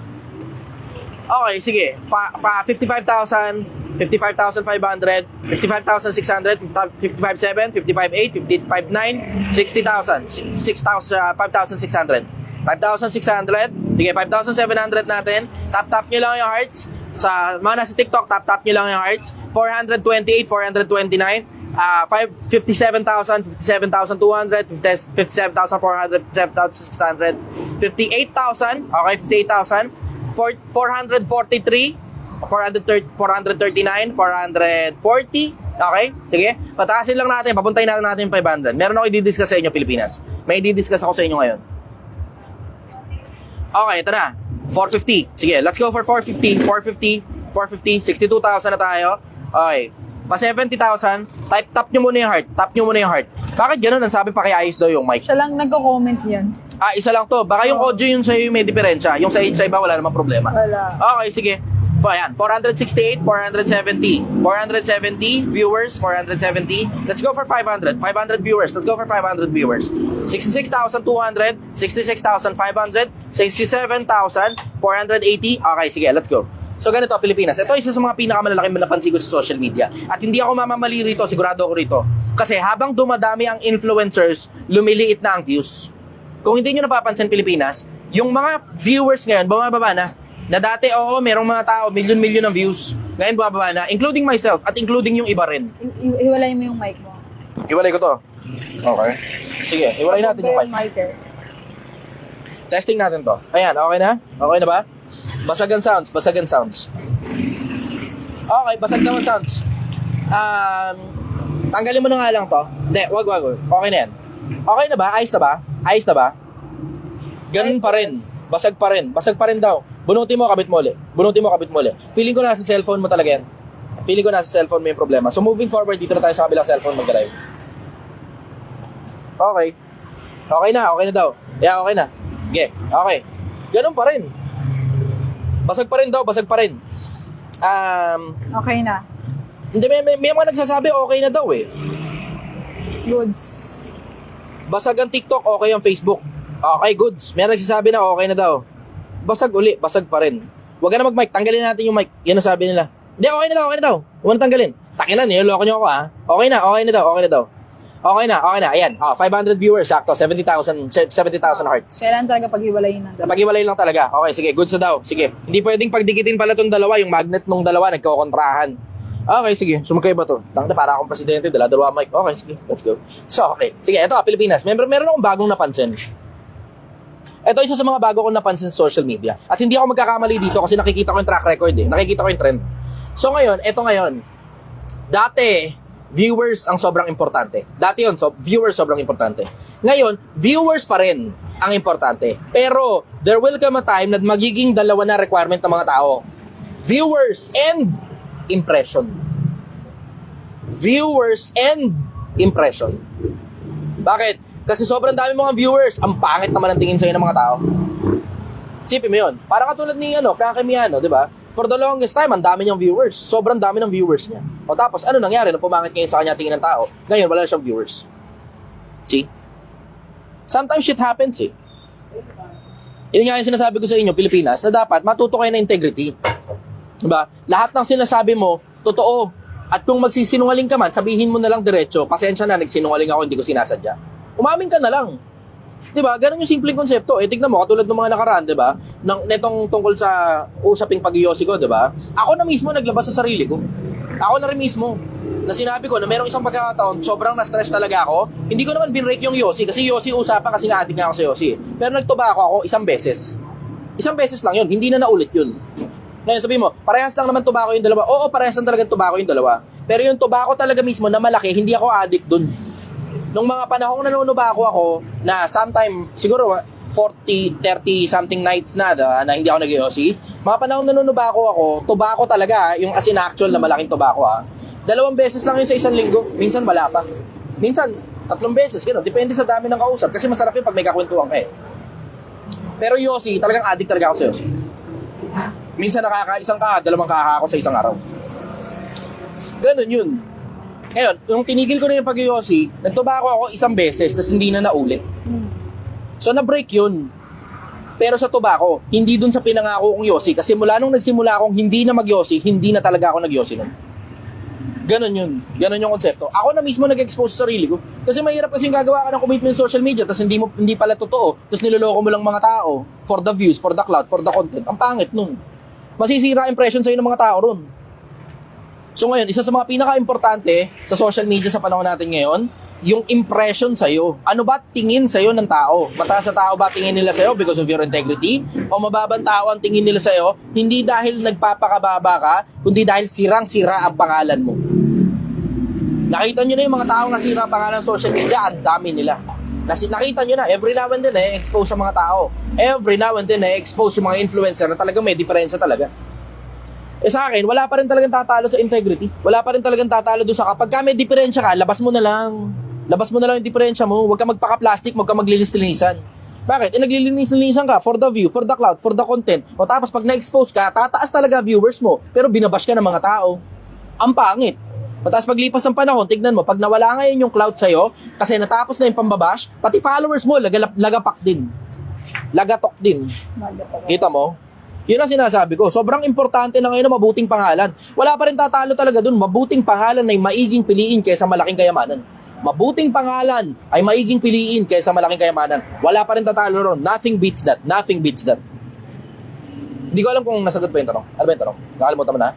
Okay, sige. 55,000, 55,500, 55,600, 55,700, 55,800, 55,900, 60,000, 5,600. 5,600, sige, 5,700 natin. Tap-tap nyo lang yung hearts. Sa mga nasa TikTok, tap-tap nyo lang yung hearts. 428, 429, 57,000, 57,200, 57,400, 57,600, 58,000, okay, 58,000, 443, 439, 440, okay, sige, pataasin lang natin, papuntahin natin yung 500. Meron ako i-discuss sa inyo, Pilipinas. May i-discuss ako sa inyo ngayon. Okay, ito na. 450. Sige, let's go for 450. 450, 62,000 na tayo. Okay. Pa 70,000, tap nyo muna yung heart. Tap nyo muna yung heart. Bakit ganun? Ang sabi pa kay ayos daw yung mic. Siya lang nagko-comment yan. Isa lang to. Baka yung audio yun sa'yo may diferensya. Yung sa iba, wala namang problema. Wala. Okay, sige. Ayan, 468, 470. 470 viewers, 470. Let's go for 500. 500 viewers. Let's go for 500 viewers. 66,200, 66,500, 67,480. Okay, sige, let's go. So ganito, Pilipinas. Ito isa sa mga pinakamalalaking napansin ko sa social media. At hindi ako mamamali rito, sigurado ako rito. Kasi habang dumadami ang influencers, lumiliit na ang views. Kung hindi nyo napapansin, Pilipinas, yung mga viewers ngayon, bumababa na. Na dati, merong mga tao, milyon-milyon ng views. Ngayon, bumababa na. Including myself at including yung iba rin. Iwalay mo yung mic mo. Iwalay ko to. Okay. Sige, iwalay natin yung mic. Mic. Testing natin to. Ayan, okay na? Okay na ba? Basag ang sounds, basag ang sounds. Okay, basag naman sounds. Tanggalin mo na nga lang to. Hindi, wag. Okay na yan. Okay na ba? Ayos na ba? Ayos na ba? Ganun pa rin. Basag pa rin. Basag pa rin daw. Bunutin mo, kabit mo ulit. Bunutin mo, kabit mo ulit. Feeling ko nasa cellphone mo talaga yan. Feeling ko nasa cellphone mo yung problema. So moving forward, dito na tayo sa kabilang cellphone mag-drive. Okay. Okay na daw. Yeah, okay na. Okay. Ganun pa rin. Basag pa rin daw, basag pa rin. Okay na. Hindi, may mga nagsasabi okay na daw eh. Goods. Basag ang TikTok, okay ang Facebook. Okay, goods. May nagsasabi na okay na daw. Basag uli, basag pa rin. Huwag ka na mag-mic, tanggalin natin yung mic. Yan ang sabi nila. Hindi, okay na daw. Huwag na tanggalin. Takinan, niloloko nyo ako ha. Okay na daw. Okay na. Ayan, 500 viewers, sakto. 70,000 hearts. Kailan talaga paghiwalayin ng dalawa? Pag-iwalay lang talaga. Okay, sige, goods na daw. Sige. Hindi pwedeng pagdikitin pala tong dalawa, yung magnet nung dalawa, nagkokontrahan. Okay, sige. Sumakay ba to? Tangina, para akong presidente, dalawa mic. Okay, sige. Let's go. So, okay. Sige, ito, Pilipinas. Meron akong bagong napansin. Ito isa sa mga bago kong napansin sa social media. At hindi ako magkakamali dito kasi nakikita ko yung track record eh. Nakikita ko yung trend. So ngayon, dati, viewers ang sobrang importante. Dati yun, viewers sobrang importante. Ngayon, viewers pa rin ang importante. Pero, there will come a time na magiging dalawa na requirement ng mga tao. Viewers and impression. Viewers and impression. Bakit? Kasi sobrang dami mga viewers, ang pangit naman ang tingin sa'yo ng mga tao. Isipin mo yun. Parang katulad ni Frankie Miano, di ba? For the longest time, ang dami niyang viewers. Sobrang dami ng viewers niya. O tapos, ano nangyari nung pumangit ngayon sa kanya tingin ng tao? Ngayon, wala na siyang viewers. See? Sometimes shit happens eh. Yun nga yung sinasabi ko sa inyo, Pilipinas, na dapat matuto kayo ng integrity. Diba? Lahat ng sinasabi mo, totoo. At kung magsisinungaling ka man, sabihin mo na lang diretso, pasensya na, nagsinungaling ako, hindi ko sinasadya. Umamin ka na lang. 'Di ba? Ganun yung simpleng konsepto. Tignan mo katulad ng mga nakaraan, 'di ba? Netong tungkol sa usaping pag-iyosi ko, 'di ba? Ako na mismo naglabas sa sarili ko. Ako na rin mismo na sinabi ko na merong isang pagkakataon, sobrang na-stress talaga ako. Hindi ko naman binrake yung yosi kasi yosi usapan kasi nga adik nga ako sa yosi. Pero nagtubako ako isang beses. Isang beses lang 'yun, hindi na naulit 'yun. Ngayon sabihin mo, parehas lang naman tubako yung dalawa. Oo, parehas lang talaga tubako yung dalawa. Pero yung tubako talaga mismo na malaki, hindi ako addict dun. Nung mga panahong nanunubako ako, na sometime, siguro 40, 30 something nights na hindi ako nag-iossi, mga panahong nanunubako ako, tubako talaga, yung as in actual na malaking tubako 2 beses lang yun sa isang linggo, minsan wala pa. Minsan, 3 beses, gano'n. Depende sa dami ng kausap, kasi masarap yun pag may kakwentuhan ka eh. Pero yosi, talagang addict talaga ako sa yosi. Minsan nakakaisang ka, 2 kaka ako sa isang araw. Ganun yun. Ngayon, nung tinigil ko na yung pag-yosi, nagtubako ako 1 beses, tapos hindi na naulit. So, na-break yun. Pero sa tubako, hindi dun sa pinangako kong yosi, kasi mula nung nagsimula akong hindi na mag-yosi, hindi na talaga ako nag-yosi nun. Ganon yun. Ganon yung konsepto. Ako na mismo nag-expose sa sarili ko. Kasi mahirap kasi gagawa ka ng commitment sa social media, tapos hindi pala totoo, tapos niloloko mo lang mga tao for the views, for the clout, for the content. Ang pangit nun. Masisira impression sa'yo ng mga tao ron. So ngayon, isa sa mga pinaka-importante sa social media sa panahon natin ngayon, yung impression sa'yo. Ano ba tingin sa'yo ng tao? Mataas na tao ba tingin nila sa'yo because of your integrity? O mababang tao ang tingin nila sa'yo, hindi dahil nagpapakababa ka, kundi dahil sirang-sira ang pangalan mo. Nakita nyo na yung mga tao na sira ang pangalan sa social media, ang dami nila. Nakita nyo na, every now and then expose sa mga tao. Every now and then expose yung mga influencer na talagang may diferensya talaga. Sa akin, wala pa rin talagang tatalo sa integrity. Wala pa rin talagang tatalo doon sa kapag may diferensya ka, labas mo na lang. Labas mo na lang yung diferensya mo. Huwag ka magpaka-plastic, huwag ka maglinis-linisan. Bakit? Naglilinis-linisan ka for the view, for the cloud, for the content. O tapos pag na-expose ka, tataas talaga viewers mo. Pero binabash ka ng mga tao. Ang pangit. O tapos paglipas ng panahon, tignan mo, pag nawala ngayon yung cloud sa'yo, kasi natapos na yung pambabash, pati followers mo, lagapak din. Lagatok din. Kita mo? Yun ang sinasabi ko. Sobrang importante na ngayon na mabuting pangalan. Wala pa rin tatalo talaga dun. Mabuting pangalan ay maiging piliin kaysa malaking kayamanan. Mabuting pangalan ay maiging piliin kaysa malaking kayamanan. Wala pa rin tatalo ron. Nothing beats that. Nothing beats that. Hindi ko alam kung nasagot pa yung tanong. Ano ba yung tanong? Nakalimutan mo na?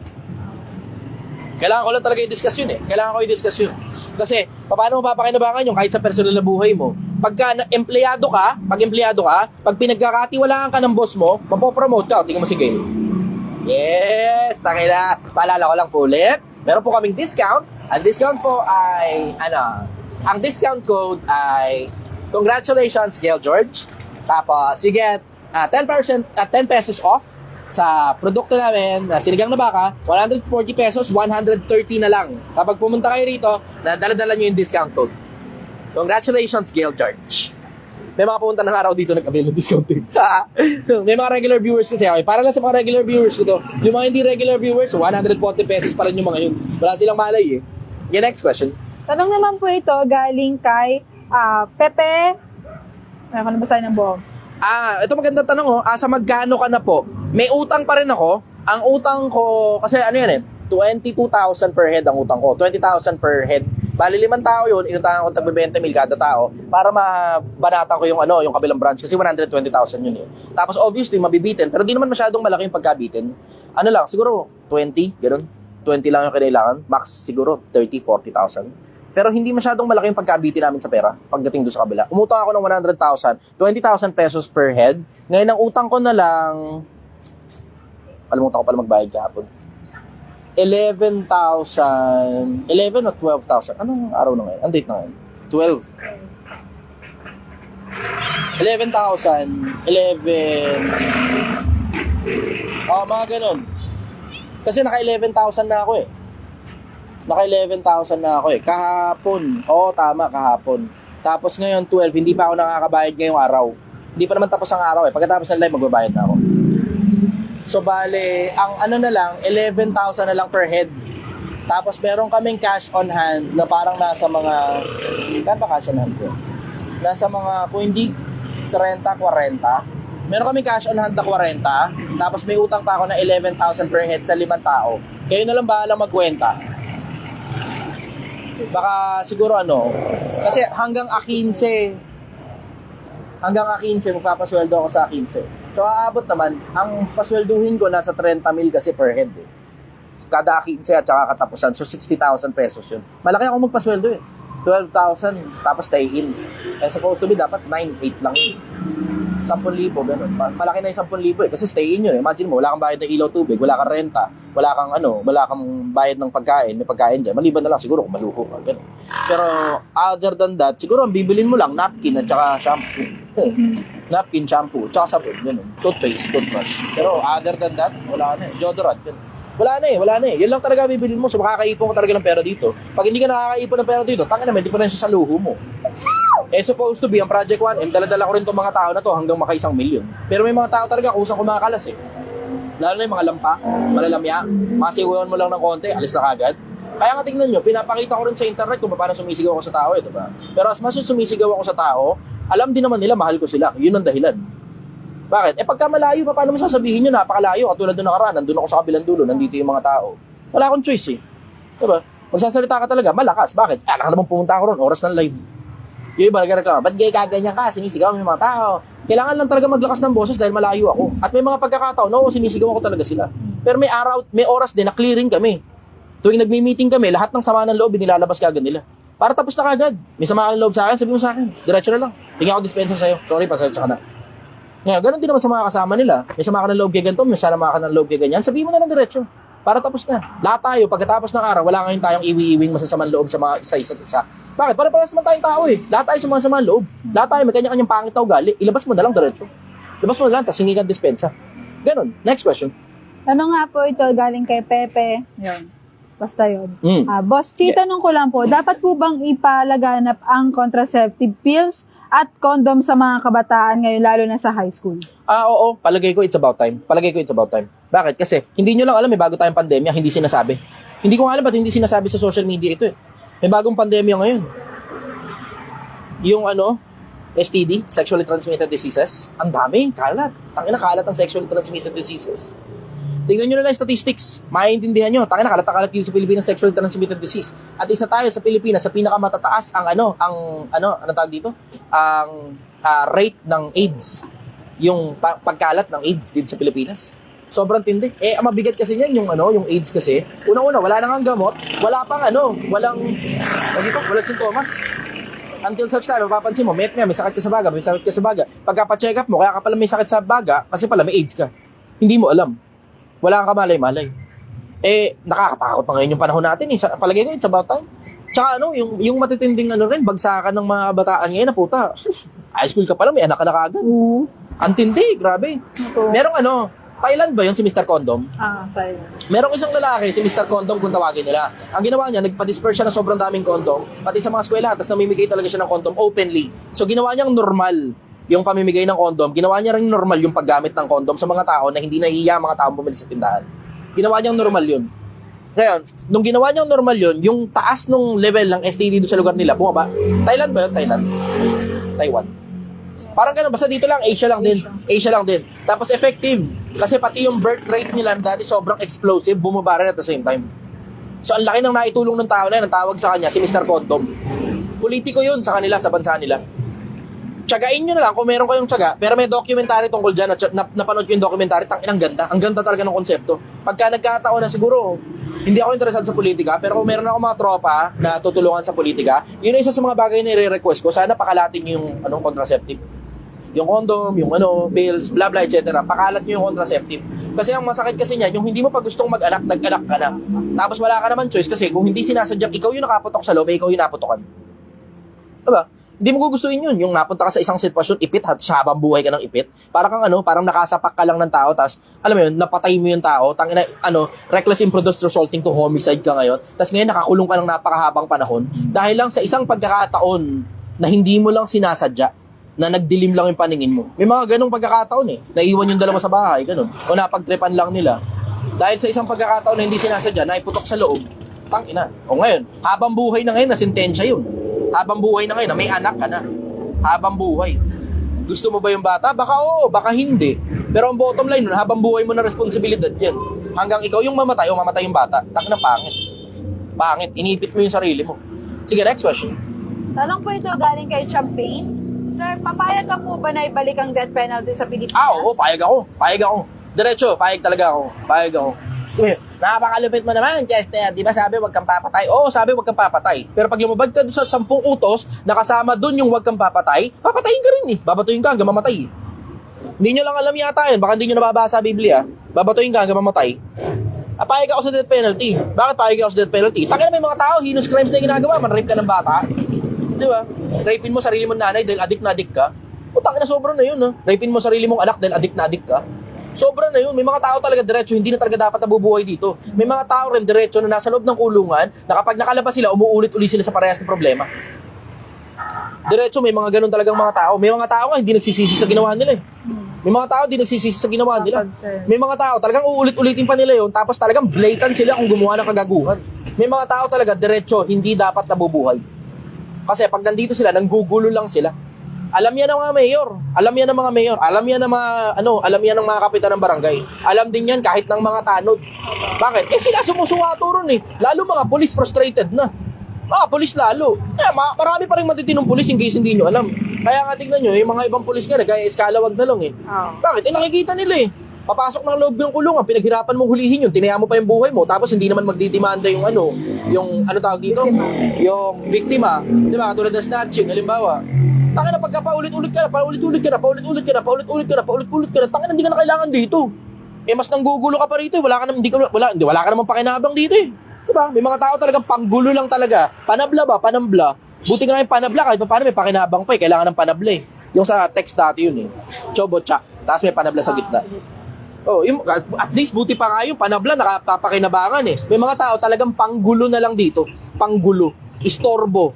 Kailangan ko lang talaga i-discuss yun eh. Kailangan ko i-discuss yun. Kasi, paano mo papakinabangan yung kahit sa personal na buhay mo? Pag empleyado ka, pag pinagkakatiwalaan ka ng boss mo, mapopromote ka. Tingnan mo si Gail. Yes! Takay na. Paalala ko lang po ulit. Meron po kaming discount. Ang discount po ay, ang discount code ay, congratulations, Gail George. Tapos, you get 10% at 10 pesos off sa produkto namin na sinigang na baka, 140 pesos, 130 na lang. Kapag pumunta kayo rito, dala-dala nyo yung discount code. Congratulations, Gail George. May mga pumunta ng araw dito nag-avail ng discount code. May mga regular viewers kasi okay. Para lang sa mga regular viewers ko to. Yung mga hindi regular viewers, 140 pesos pa rin yung mga yun. Wala silang malay eh. Okay, next question. Tanong naman po ito galing kay Pepe. Ano na ba sa'yo ng buong? Ito magandang tanong oh. Sa magkano ka na po? May utang pa rin ako. Ang utang ko, kasi ano yan eh, 22,000 per head ang utang ko. 20,000 per head. Bali 5 tao yun, inutangan ko tagbe 20 mil kada tao para mabanatan ko yung yung kabilang branch kasi 120,000 yun eh. Tapos obviously mabibitin, pero di naman masyadong malaki yung pagkabitin. Ano lang, siguro 20, gano'n. 20 lang yung kailangan. Max siguro 30, 40,000. Pero hindi masyadong malaki yung pagkabitin namin sa pera pagdating doon sa kabila. Umutang ako ng 100,000, 20,000 pesos per head. Ngayon ang utang ko na lang, kalimutan ko pala magbayad kahapon. 11,000, 11 o 12,000. Anong araw na ngayon? Ang date na ngayon? 12. 11,000, 11. Mga ganun. Kasi naka 11,000 na ako eh. Naka 11,000 na ako eh. Kahapon. Tama, kahapon. Tapos ngayon 12, hindi pa ako nakakabayad ngayong araw. Hindi pa naman tapos ang araw eh. Pagkatapos ng live, magbabayad na ako. So bale, ang na lang, 11,000 na lang per head. Tapos meron kaming cash on hand na parang nasa mga, kaya pa cash on hand ko? Nasa mga, kung hindi 30, 40. Meron kaming cash on hand na 40. Tapos may utang pa ako na 11,000 per head sa 5 tao. Kayo na lang bahala magkwenta. Baka siguro kasi hanggang 15 magpapasweldo ako sa 15. So aabot naman, ang paswelduhin ko nasa 30 mil kasi per head eh. So, kada 15 at saka katapusan, so 60,000 pesos yun. Malaki ako magpasweldo eh. 12,000 tapos stay in. Supposed to be dapat 9, 8 lang yun. 10,000, ganun. Malaki na yung 10,000 eh, kasi stay in yun eh. Imagine mo, wala kang bayad ng ilaw tubig, wala kang renta, wala kang bayad ng pagkain, may pagkain dyan. Maliban na lang siguro kung maluho ka, ganun. Pero other than that, siguro ang bibilin mo lang, napkin at saka shampoo. Napkin, shampoo, tsaka sabon, ganun. Toothpaste, toothbrush. Pero other than that, wala na eh. Deodorant, ganun. Wala na eh. Yan lang talaga bibilin mo. So makakaipon ka talaga ng pera dito. Pag hindi ka nakakaipon ng pera dito, tangin naman, hindi pa rin siya sa luho mo. Supposed to be, ang Project 1M, dala-dala ko rin itong mga tao na to hanggang maka 1 million. Pero may mga tao talaga kusang kumakalas eh. Lalo na yung mga lampa, malalamya, masigawan mo lang ng konti, alis na kagad. Kaya nga tingnan nyo, pinapakita ko rin sa internet kung paano sumisigaw ako sa tao eh, diba? Pero as much as sumisigaw ako sa tao, alam din naman nila, mahal ko sila. Yun ang dahilan. Bakit? Pagka malayo, paano mo sasabihin nyo, napakalayo, katulad doon nakaraan, nandun ako sa kabilang dulo, nandito yung mga tao. Wala akong choice eh. Diba? Magsasalita ka talaga, malakas. Bakit? Alam ka naman pumunta ako ron, oras ng live. Yung iba nagreklamo, ba't gay kaganyan ka? Sinisigaw mo yung mga tao. Kailangan lang talaga maglakas ng boses dahil malayo ako. At may mga pagkakataon, sinisigaw ako talaga sila. Pero may oras din na clearing kami. Tuwing nagmi-meeting kami, lahat ng sama ng loob, nilalabas kagad nila. Para tapos na kagad. May sama ka ng loob sa akin, sabi mo sa akin. Diretso na lang. Tingnan ako dispensa sa'yo. Sorry, pasensya ka na. Ngayon, ganun din naman sa mga kasama nila. May sama ka ng loob kay ganito, may sama ka ng loob kay ganyan. Sabihin mo na lang diretso. Para tapos na. Lahat tayo, pagkatapos ng araw, wala ngayon tayong iwi-iwing masasamang loob sa mga isa't isa. Bakit? Para-paras naman tayong tao eh. Lahat tayo sumasama ang loob. Lahat tayo may kanya-kanyang pangit na ugali. Ilabas mo na lang diretso. Ilabas mo na lang, tapos hingi ka dispensa. Ganon. Next question. Ano nga po ito galing kay Pepe? Yun. Basta yun. Boss Chi, Yeah. tanong ko lang po, dapat po bang ipalaganap ang contraceptive pills at condom sa mga kabataan ngayon, lalo na sa high school? Oo. Palagay ko it's about time. Bakit? Kasi hindi nyo lang alam, may bago tayong pandemya, hindi sinasabi. Hindi ko alam ba't hindi sinasabi sa social media ito eh. May bagong pandemya ngayon. Yung STD, Sexually Transmitted Diseases, ang dami, kalat. Tangina, kalat ang Sexually Transmitted Diseases. Tingnan nyo na lang yung statistics. Maintindihan nyo. Tangina, kalat dito sa Pilipinas Sexually Transmitted Disease. At isa tayo sa Pilipinas sa pinakamatataas ang tawag dito? Ang rate ng AIDS. Yung pagkalat ng AIDS dito sa Pilipinas. Sobrang tindi. Eh, ang mabigat kasi niyan yung yung AIDS kasi. Una-una, wala nang ang gamot, wala pang walang sintomas. Until such time, mapapansin mo, may sakit ka sa baga, may sakit ka sa baga. Pagka-check up mo, kaya ka pala may sakit sa baga, kasi pala may AIDS ka. Hindi mo alam. Wala kang kamalay-malay. Eh, nakakatakot na ngayon yung panahon natin eh. Palagay ko, it's about time. Tsaka yung matitinding rin, bagsakan ng mga bataan ngayon na puta. High school ka pala, may anak ka na kagad. Ang tindi, grabe. Merong Thailand ba yun si Mr. Condom? Thailand. Merong isang lalaki, si Mr. Condom kung tawagin nila. Ang ginawa niya, nagpa-disperse siya ng sobrang daming condom, pati sa mga eskwela, tapos namimigay talaga siya ng condom openly. So ginawa niyang normal yung pamimigay ng condom, ginawa niya rin normal yung paggamit ng condom sa mga tao na hindi nahihiya mga taong bumili sa tindahan. Ginawa niyang normal yun. Ngayon, nung ginawa niyang normal yun, yung taas nung level ng STD doon sa lugar nila, bumaba. Thailand ba yun? Thailand? Taiwan. Parang ganun, basta dito lang, Asia lang din. Tapos effective, kasi pati yung birth rate nila dati sobrang explosive, bumaba rin at the same time. So ang laki ng naitulong ng tao na yun, ang tawag sa kanya, si Mr. Condom. Politiko yun sa kanila, sa bansa nila. Tsagain nyo na lang kung meron kayong tsaga, pero may documentary tungkol dyan, napanood ko yung documentary, ang ganda. Ang ganda talaga ng konsepto. Pagka nagkataon na siguro, hindi ako interesado sa politika, pero kung meron ako mga tropa na tutulungan sa politika, yun ay isa sa mga bagay na i-request ko, sana pakalatin yung contraceptive. Yung condom, yung pills, blah blah, etc. Pakalat nyo yung contraceptive. Kasi ang masakit kasi niyan, yung hindi mo pa gustong mag-anak, nag-anak ka na. Tapos wala ka naman choice kasi kung hindi sinasadya, ikaw yung nakaputok sa loob, ikaw yung naputokan. Diba? Hindi mo gugustuhin yun. Yung napunta ka sa isang sitwasyon, ipit, at habang buhay ka ng ipit. Parang kang parang nakasapak ka lang ng tao, tapos, alam mo yun, napatay mo yung tao, tangina, reckless imprudence resulting to homicide ka ngayon, tapos ngayon nakakulong ka ng napakahabang panahon, dahil lang sa isang pagkakataon na hindi mo lang sinasadya, na nagdilim lang yung paningin mo. May mga ganong pagkakataon naiwan yung dalawa sa bahay, ganon. O napagtripan lang nila. Dahil sa isang pagkakataon na hindi sinasadya, naiputok sa loob, tangina. O ngayon, habang buhay na ngayon, nasintensya yun. Habang buhay na ngayon, na may anak ka na. Habang buhay. Gusto mo ba yung bata? Baka oo, baka hindi. Pero ang bottom line nun, habang buhay mo na responsibilidad yan. Hanggang ikaw yung mamatay o mamatay yung bata, tangina, pangit. Pangit, inipit mo yung sarili mo. Sige, next question. Tanong po ito galing kay Champagne. Sir, papayag ka po ba na ibalik ang death penalty sa Pilipinas? Oo, payag ako. Diretso, payag talaga ako. Napakalupit mo naman, Chester. Di ba sabi wag kang papatay? Oo, sabi wag kang papatay. Pero pag lumabag ka doon sa 10 utos, nakasama doon yung wag kang papatay, papatayin ka rin Babatuin ka hanggang mamatay. Hindi nyo lang alam yata yun. Baka hindi nyo nababasa sa Biblia. Babatuin ka hanggang mamatay. Payag ako sa death penalty. Bakit payag ako sa death penalty? Tangina, may mga tao, heinous crimes na ginagawa. Man-rape ka ng bata. Di ba? Rapein mo sarili mong nanay dahil adik na adik ka. Tangina, sobra na yun. Rapein mo sarili mong anak dahil adik na adik ka. Sobra na yun. May mga tao talaga diretso, hindi na talaga dapat nabubuhay dito. May mga tao rin diretso na nasa loob ng kulungan, na kapag nakalabas sila, umuulit-uli sila sa parehas ng problema. Diretso, may mga ganun talagang mga tao. May mga tao nga hindi nagsisisi sa ginawa nila May mga tao hindi nagsisisi sa ginawa nila. May mga tao talagang uulit-ulitin pa nila yun, tapos talagang blatant sila kung gumawa ng kagaguhan. May mga tao talaga diretso, hindi dapat nabubuhay. Kasi pag nandito sila, nanggugulo lang sila. Alam yan ng mga mayor. Alam yan ng mga kapitan ng barangay. Alam din yan kahit ng mga tanod. Bakit? Sila sumusuwato ron Lalo mga police frustrated na. Police lalo. Marami pa rin matitinong police in case hindi nyo alam. Kaya nga tignan nyo, yung mga ibang police nga, kaya eskalawag na lang Bakit? Nakikita nila Papasok ng loob ng kulungan, pinaghirapan mong hulihin yun, tinaya mo pa yung buhay mo, tapos hindi naman magdidemanda yung tawag dito? Yung biktima. Di ba? Katulad ng snatching, halimbawa. Tangina, pagka paulit-ulit ka na, tangina, hindi ka na kailangan dito. Mas nanggugulo ka pa rito, wala ka namang pakinabang dito Diba? May mga tao talagang panggulo lang talaga. Panabla ba? Panambla. Buti nga yung panabla, kahit paano may pakinabang pa kailangan ng panabla Yung sa text dati yun Chobo-chak. Tapos may panabla sa gitna. At least buti pa nga yung panabla, nakapapakinabangan May mga tao talagang panggulo na lang dito. Panggulo. Istorbo.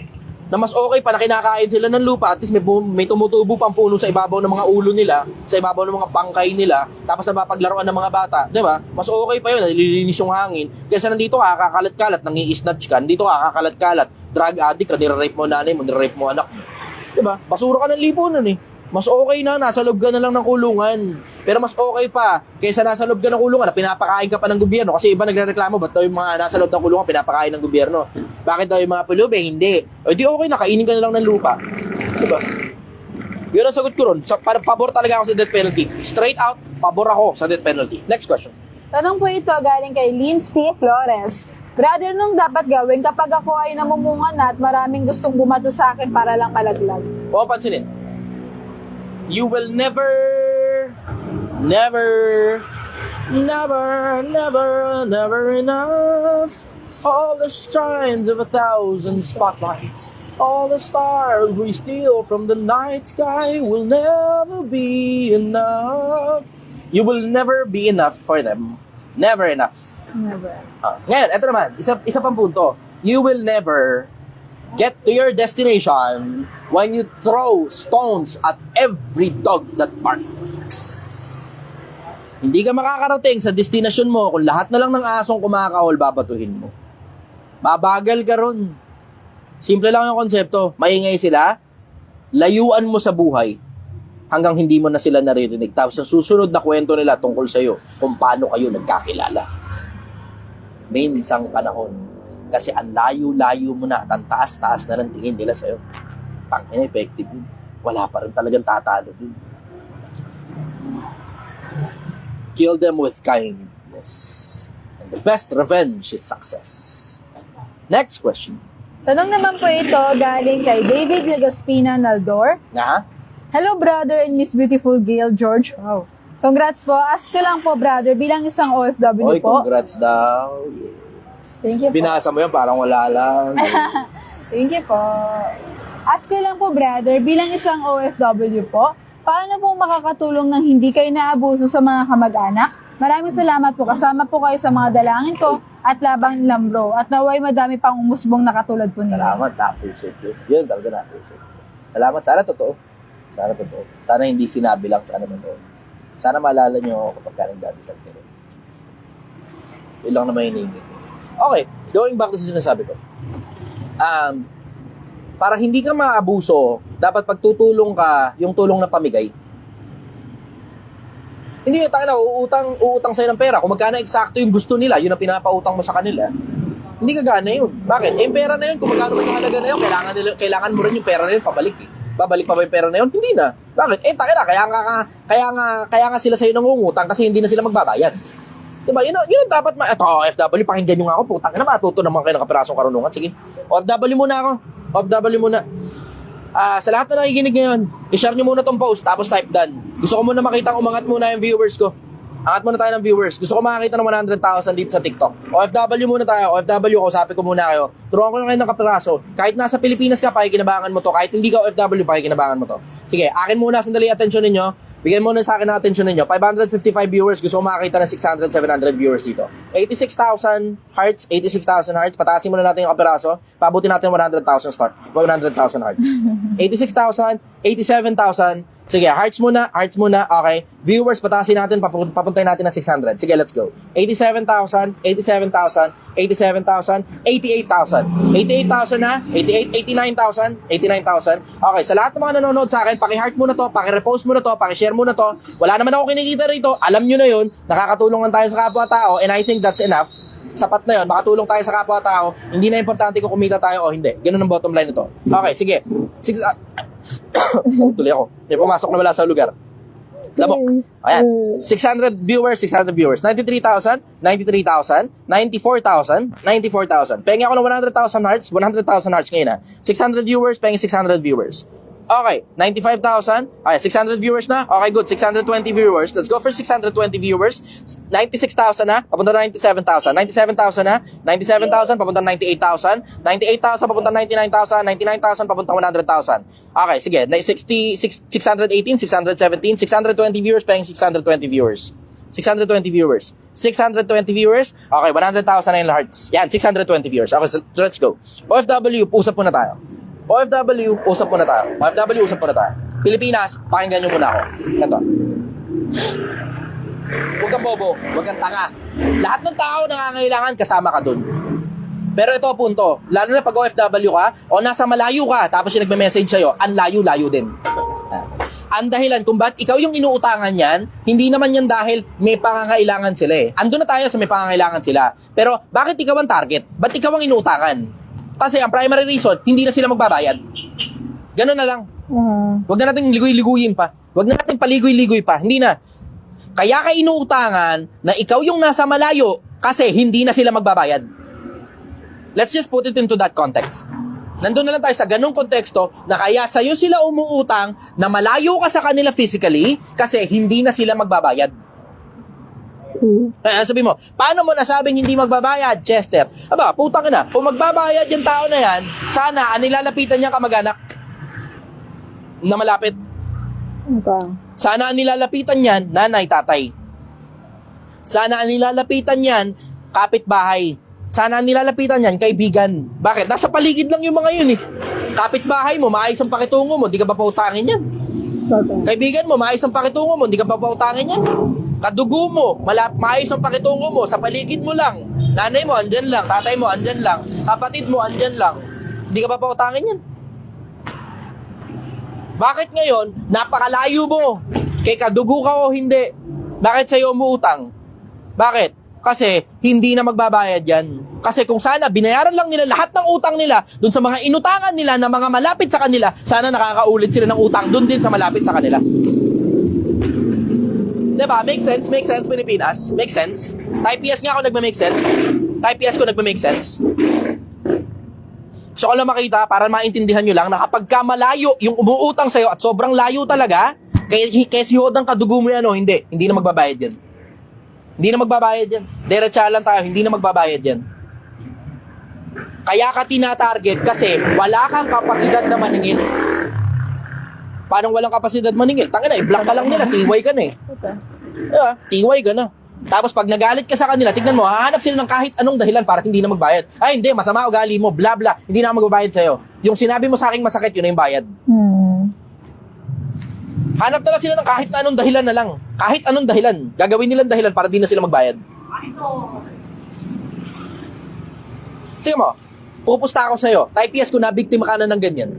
Na mas okay pa na kinakain sila ng lupa, at least may tumutubo pang puno sa ibabaw ng mga ulo nila, sa ibabaw ng mga bangkay nila, tapos napapaglaruan ng mga bata. Diba? Mas okay pa yun, nalilinis yung hangin. Kaysa nandito ka, kakakalat-kalat, nangi-snatch ka, nandito ka, kakakalat-kalat, drug addict ka, nire-rape mo nanay mo, nire-rape mo anak mo. Diba? Basura ka ng lipunan Mas okay na, nasa loob ka na lang ng kulungan. Pero mas okay pa, kaysa nasa loob ka ng kulungan na pinapakain ka pa ng gobyerno. Kasi iba nagrereklamo, ba't daw yung mga nasa loob ng kulungan pinapakain ng gobyerno? Bakit daw yung mga pulube? Hindi. O di okay na, kainin ka na lang ng lupa. Diba? Yun ang sagot ko ron. Pabor talaga ako sa death penalty. Straight out, pabor ako sa death penalty. Next question. Tanong po ito galing kay Lindsay Flores. Brother, nung dapat gawin kapag ako ay namumunga na at maraming gustong bumato sa akin para lang malaglag? Huwag mong pansinin. You will never enough. All the shines of 1,000 spotlights, all the stars we steal from the night sky will never be enough. You will never be enough for them. Never enough. Never. Ngayon, eto naman, isa pang punto. You will never get to your destination when you throw stones at every dog that barks. Hindi ka makakarating sa destination mo kung lahat na lang ng asong kumakahol babatuhin mo. Babagal ka ron. Simple lang yung konsepto. Maingay sila, layuan mo sa buhay hanggang hindi mo na sila naririnig. Tapos ang susunod na kwento nila tungkol sa'yo kung paano kayo nagkakilala. Minsang panahon. Kasi ang layo-layo mo na at ang taas-taas na lang tingin nila sa'yo. Tangina, effective yun. Wala pa rin talagang tatalo dun. Kill them with kindness. And the best revenge is success. Next question. Tanong naman po ito galing kay David Legaspina Naldor. Nga? Hello, brother and Miss Beautiful Gail George. Wow. Congrats po. Ask ko lang po, brother, bilang isang OFW Oy, po. congrats daw. Thank you po. Binasa mo yan, parang wala lang. Thank you po. Ask ko lang po, brother, bilang isang OFW po, paano po makakatulong ng hindi kayo naabuso sa mga kamag-anak? Maraming salamat po. Kasama po kayo sa mga dalangin ko at labang lambro. At naway madami pang umusbong na katulad po nila. Salamat, na-appreciate yun. Yun, talaga na-appreciate. Salamat, sana totoo. Sana totoo. Sana hindi sinabi lang, sana totoo. Sana maalala nyo kapag ka nagdadasal kayo. Yun lang naman hinihingi. Okay, going back to sa sinasabi ko. Para hindi ka maabuso, dapat pagtutulong ka, yung tulong na pamigay. Hindi, tayo na, uutang sa'yo ng pera. Kung magkano eksakto yung gusto nila, yun ang pinapautang mo sa kanila, hindi gagana yun. Bakit? Eh, yung pera na yun, kung magkano man yung halaga na yun, kailangan mo rin yung pera na yun, pabalik eh. Babalik pa ba yung pera na yun? Hindi na. Bakit? Eh, tayo na, kaya nga sila sa'yo nangungutang kasi hindi na sila magbabayad. Diba? Yun ang dapat ito, OFW, pakinggan nyo nga ako, putang na, matuto naman kayo ng kapirasong karunungan. Sige, OFW muna ako. OFW muna. Sa lahat na nakikinig ngayon, i-share nyo muna tong post, tapos type done. Gusto ko muna makita umangat muna yung viewers ko. Angat muna tayo ng viewers. Gusto ko makakita ng 100,000 dito sa TikTok. OFW muna tayo. OFW, kausapin ko muna kayo. Turuan ko na kayo ng kapiraso. Kahit nasa Pilipinas ka, pakikinabangan mo to. Kahit hindi ka OFW, pakikinabangan mo to. Sige, akin muna, sandali atensyon ninyo. Bigyan muna sa akin ng atensyon ninyo. 555 viewers. Gusto ko makakita ng 600, 700 viewers dito. 86,000 hearts. 86,000 hearts. Pataasin muna natin yung kapiraso. Pabutin natin 100,000 start. 100,000 hearts. 86,000, 87,000. Sige, hearts muna. Okay. Viewers, pataasin natin. Papuntayin natin ng 600. Sige, let's go. 87,000, 87,000, 87,000, 88,000. 88,000 na. 88, 89,000. 89,000. Okay, sa lahat ng mga nanonood sa akin, paki-heart muna to, paki-repost muna to, paki-share muna to. Wala naman ako kinikita rito. Alam nyo na yun. Nakakatulungan tayo sa kapwa-tao and I think that's enough. Sapat na yun. Makatulong tayo sa kapwa-tao. Hindi na importante kung kumita tayo o hindi. Ganun ang bottom line nito. Okay, sige. Isang tuloy ako. May pumasok na wala sa lugar. Lamok. Ayan. 600 viewers, 600 viewers. 93,000, 93,000, 94,000, 94,000. Pengi ako ng 100,000 hearts, 100,000 hearts ngayon na. 600 viewers, pengi 600 viewers. Okay, 95,000. Okay, 600 viewers na. Okay, good. 620 viewers. Let's go for 620 viewers. 96,000 na. Papunta na 97,000. 97,000 na. 97,000 papunta na 98,000. 98,000 papunta na 99,000. 99,000 papunta na 100,000. Okay, sige. 618, 617, 620 viewers, paying 620 viewers. 620 viewers. 620 viewers. Okay, 100,000 na yung hearts. Yan, 620 viewers. Okay, so let's go. OFW, usap muna tayo. OFW, usap muna tayo. OFW, usap muna tayo. Pilipinas, pakinggan nyo muna ako. Ito. Huwag kang bobo, huwag kang tanga. Lahat ng tao nangangailangan, kasama ka dun. Pero ito punto, lalo na pag OFW ka, o nasa malayo ka, tapos yung nagme-message sa'yo, ang layo-layo din. Ang dahilan kung ba't ikaw yung inuutangan yan, hindi naman yan dahil may pangangailangan sila eh. Ando na tayo sa may pangangailangan sila. Pero bakit ikaw ang target? Ba't ikaw ang inuutangan? Kasi ang primary reason, hindi na sila magbabayad. Ganun na lang. Huwag na natin ligoy-liguyin pa. Huwag na natin paligoy-ligoy pa. Hindi na. Kaya ka inuutangan na ikaw yung nasa malayo kasi hindi na sila magbabayad. Let's just put it into that context. Nandun na lang tayo sa ganung konteksto na kaya sa'yo sila umuutang na malayo ka sa kanila physically kasi hindi na sila magbabayad. Sabi mo, paano mo nasabing hindi magbabayad, Chester? Aba, putang ina, kung magbabayad yung tao na yan, sana nilalapitan niya kamag-anak na malapit. Okay. Sana ang nilalapitan niyan, nanay, tatay. Sana ang nilalapitan niyan, kapitbahay. Sana ang nilalapitan niyan, kaibigan. Bakit? Nasa paligid lang yung mga yun eh. Kapitbahay mo, maayos ang pakitungo mo, di ka ba pautangin yan? Kaibigan mo, maayos ang pakitungo mo, di ka ba pautangin yan? Kadugo mo, maayos ang pakitungo mo, sa paligid mo lang. Nanay mo, andyan lang. Tatay mo, andyan lang. Kapatid mo, andyan lang. Di ka ba pautangin yan? Bakit ngayon, napakalayo mo? Kay kadugo ka o hindi? Bakit sa'yo umuutang? Bakit? Kasi hindi na magbabayad yan. Kasi kung sana binayaran lang nila lahat ng utang nila dun sa mga inutangan nila na mga malapit sa kanila, sana nakakaulit sila ng utang dun din sa malapit sa kanila. Diba? Make sense? Make sense, Pilipinas? Make sense? Type yes nga ako nagme-make sense. Type yes ko nagme-make sense. So kung lang makita, para maintindihan nyo lang na kapag ka malayo yung umuutang sa'yo at sobrang layo talaga, kaya si Hodang kadugo mo yan o hindi na magbabayad yan. Hindi na magbabayad yan. Diretsa lang tayo, hindi na magbabayad yan. Kaya ka tinatarget kasi wala kang kapasidad na maningil. Paano walang kapasidad maningil? Tangina, i-block ka lang nila, tiway ka na eh. Okay. Diba? Tiway ka na. Tapos pag nagalit ka sa kanila, tignan mo, hahanap sila ng kahit anong dahilan para hindi na magbayad. Ay, hindi, masama ugali mo, bla bla, hindi na ako magbabayad sa'yo. Yung sinabi mo sa akin masakit, yun na yung bayad. Hanap na lang sila ng kahit anong dahilan na lang. Kahit anong dahilan. Gagawin nilang dahilan para di na sila magbayad. Sige mo, pupusta ako sa'yo. Type yes kung nabiktima ka na ng ganyan.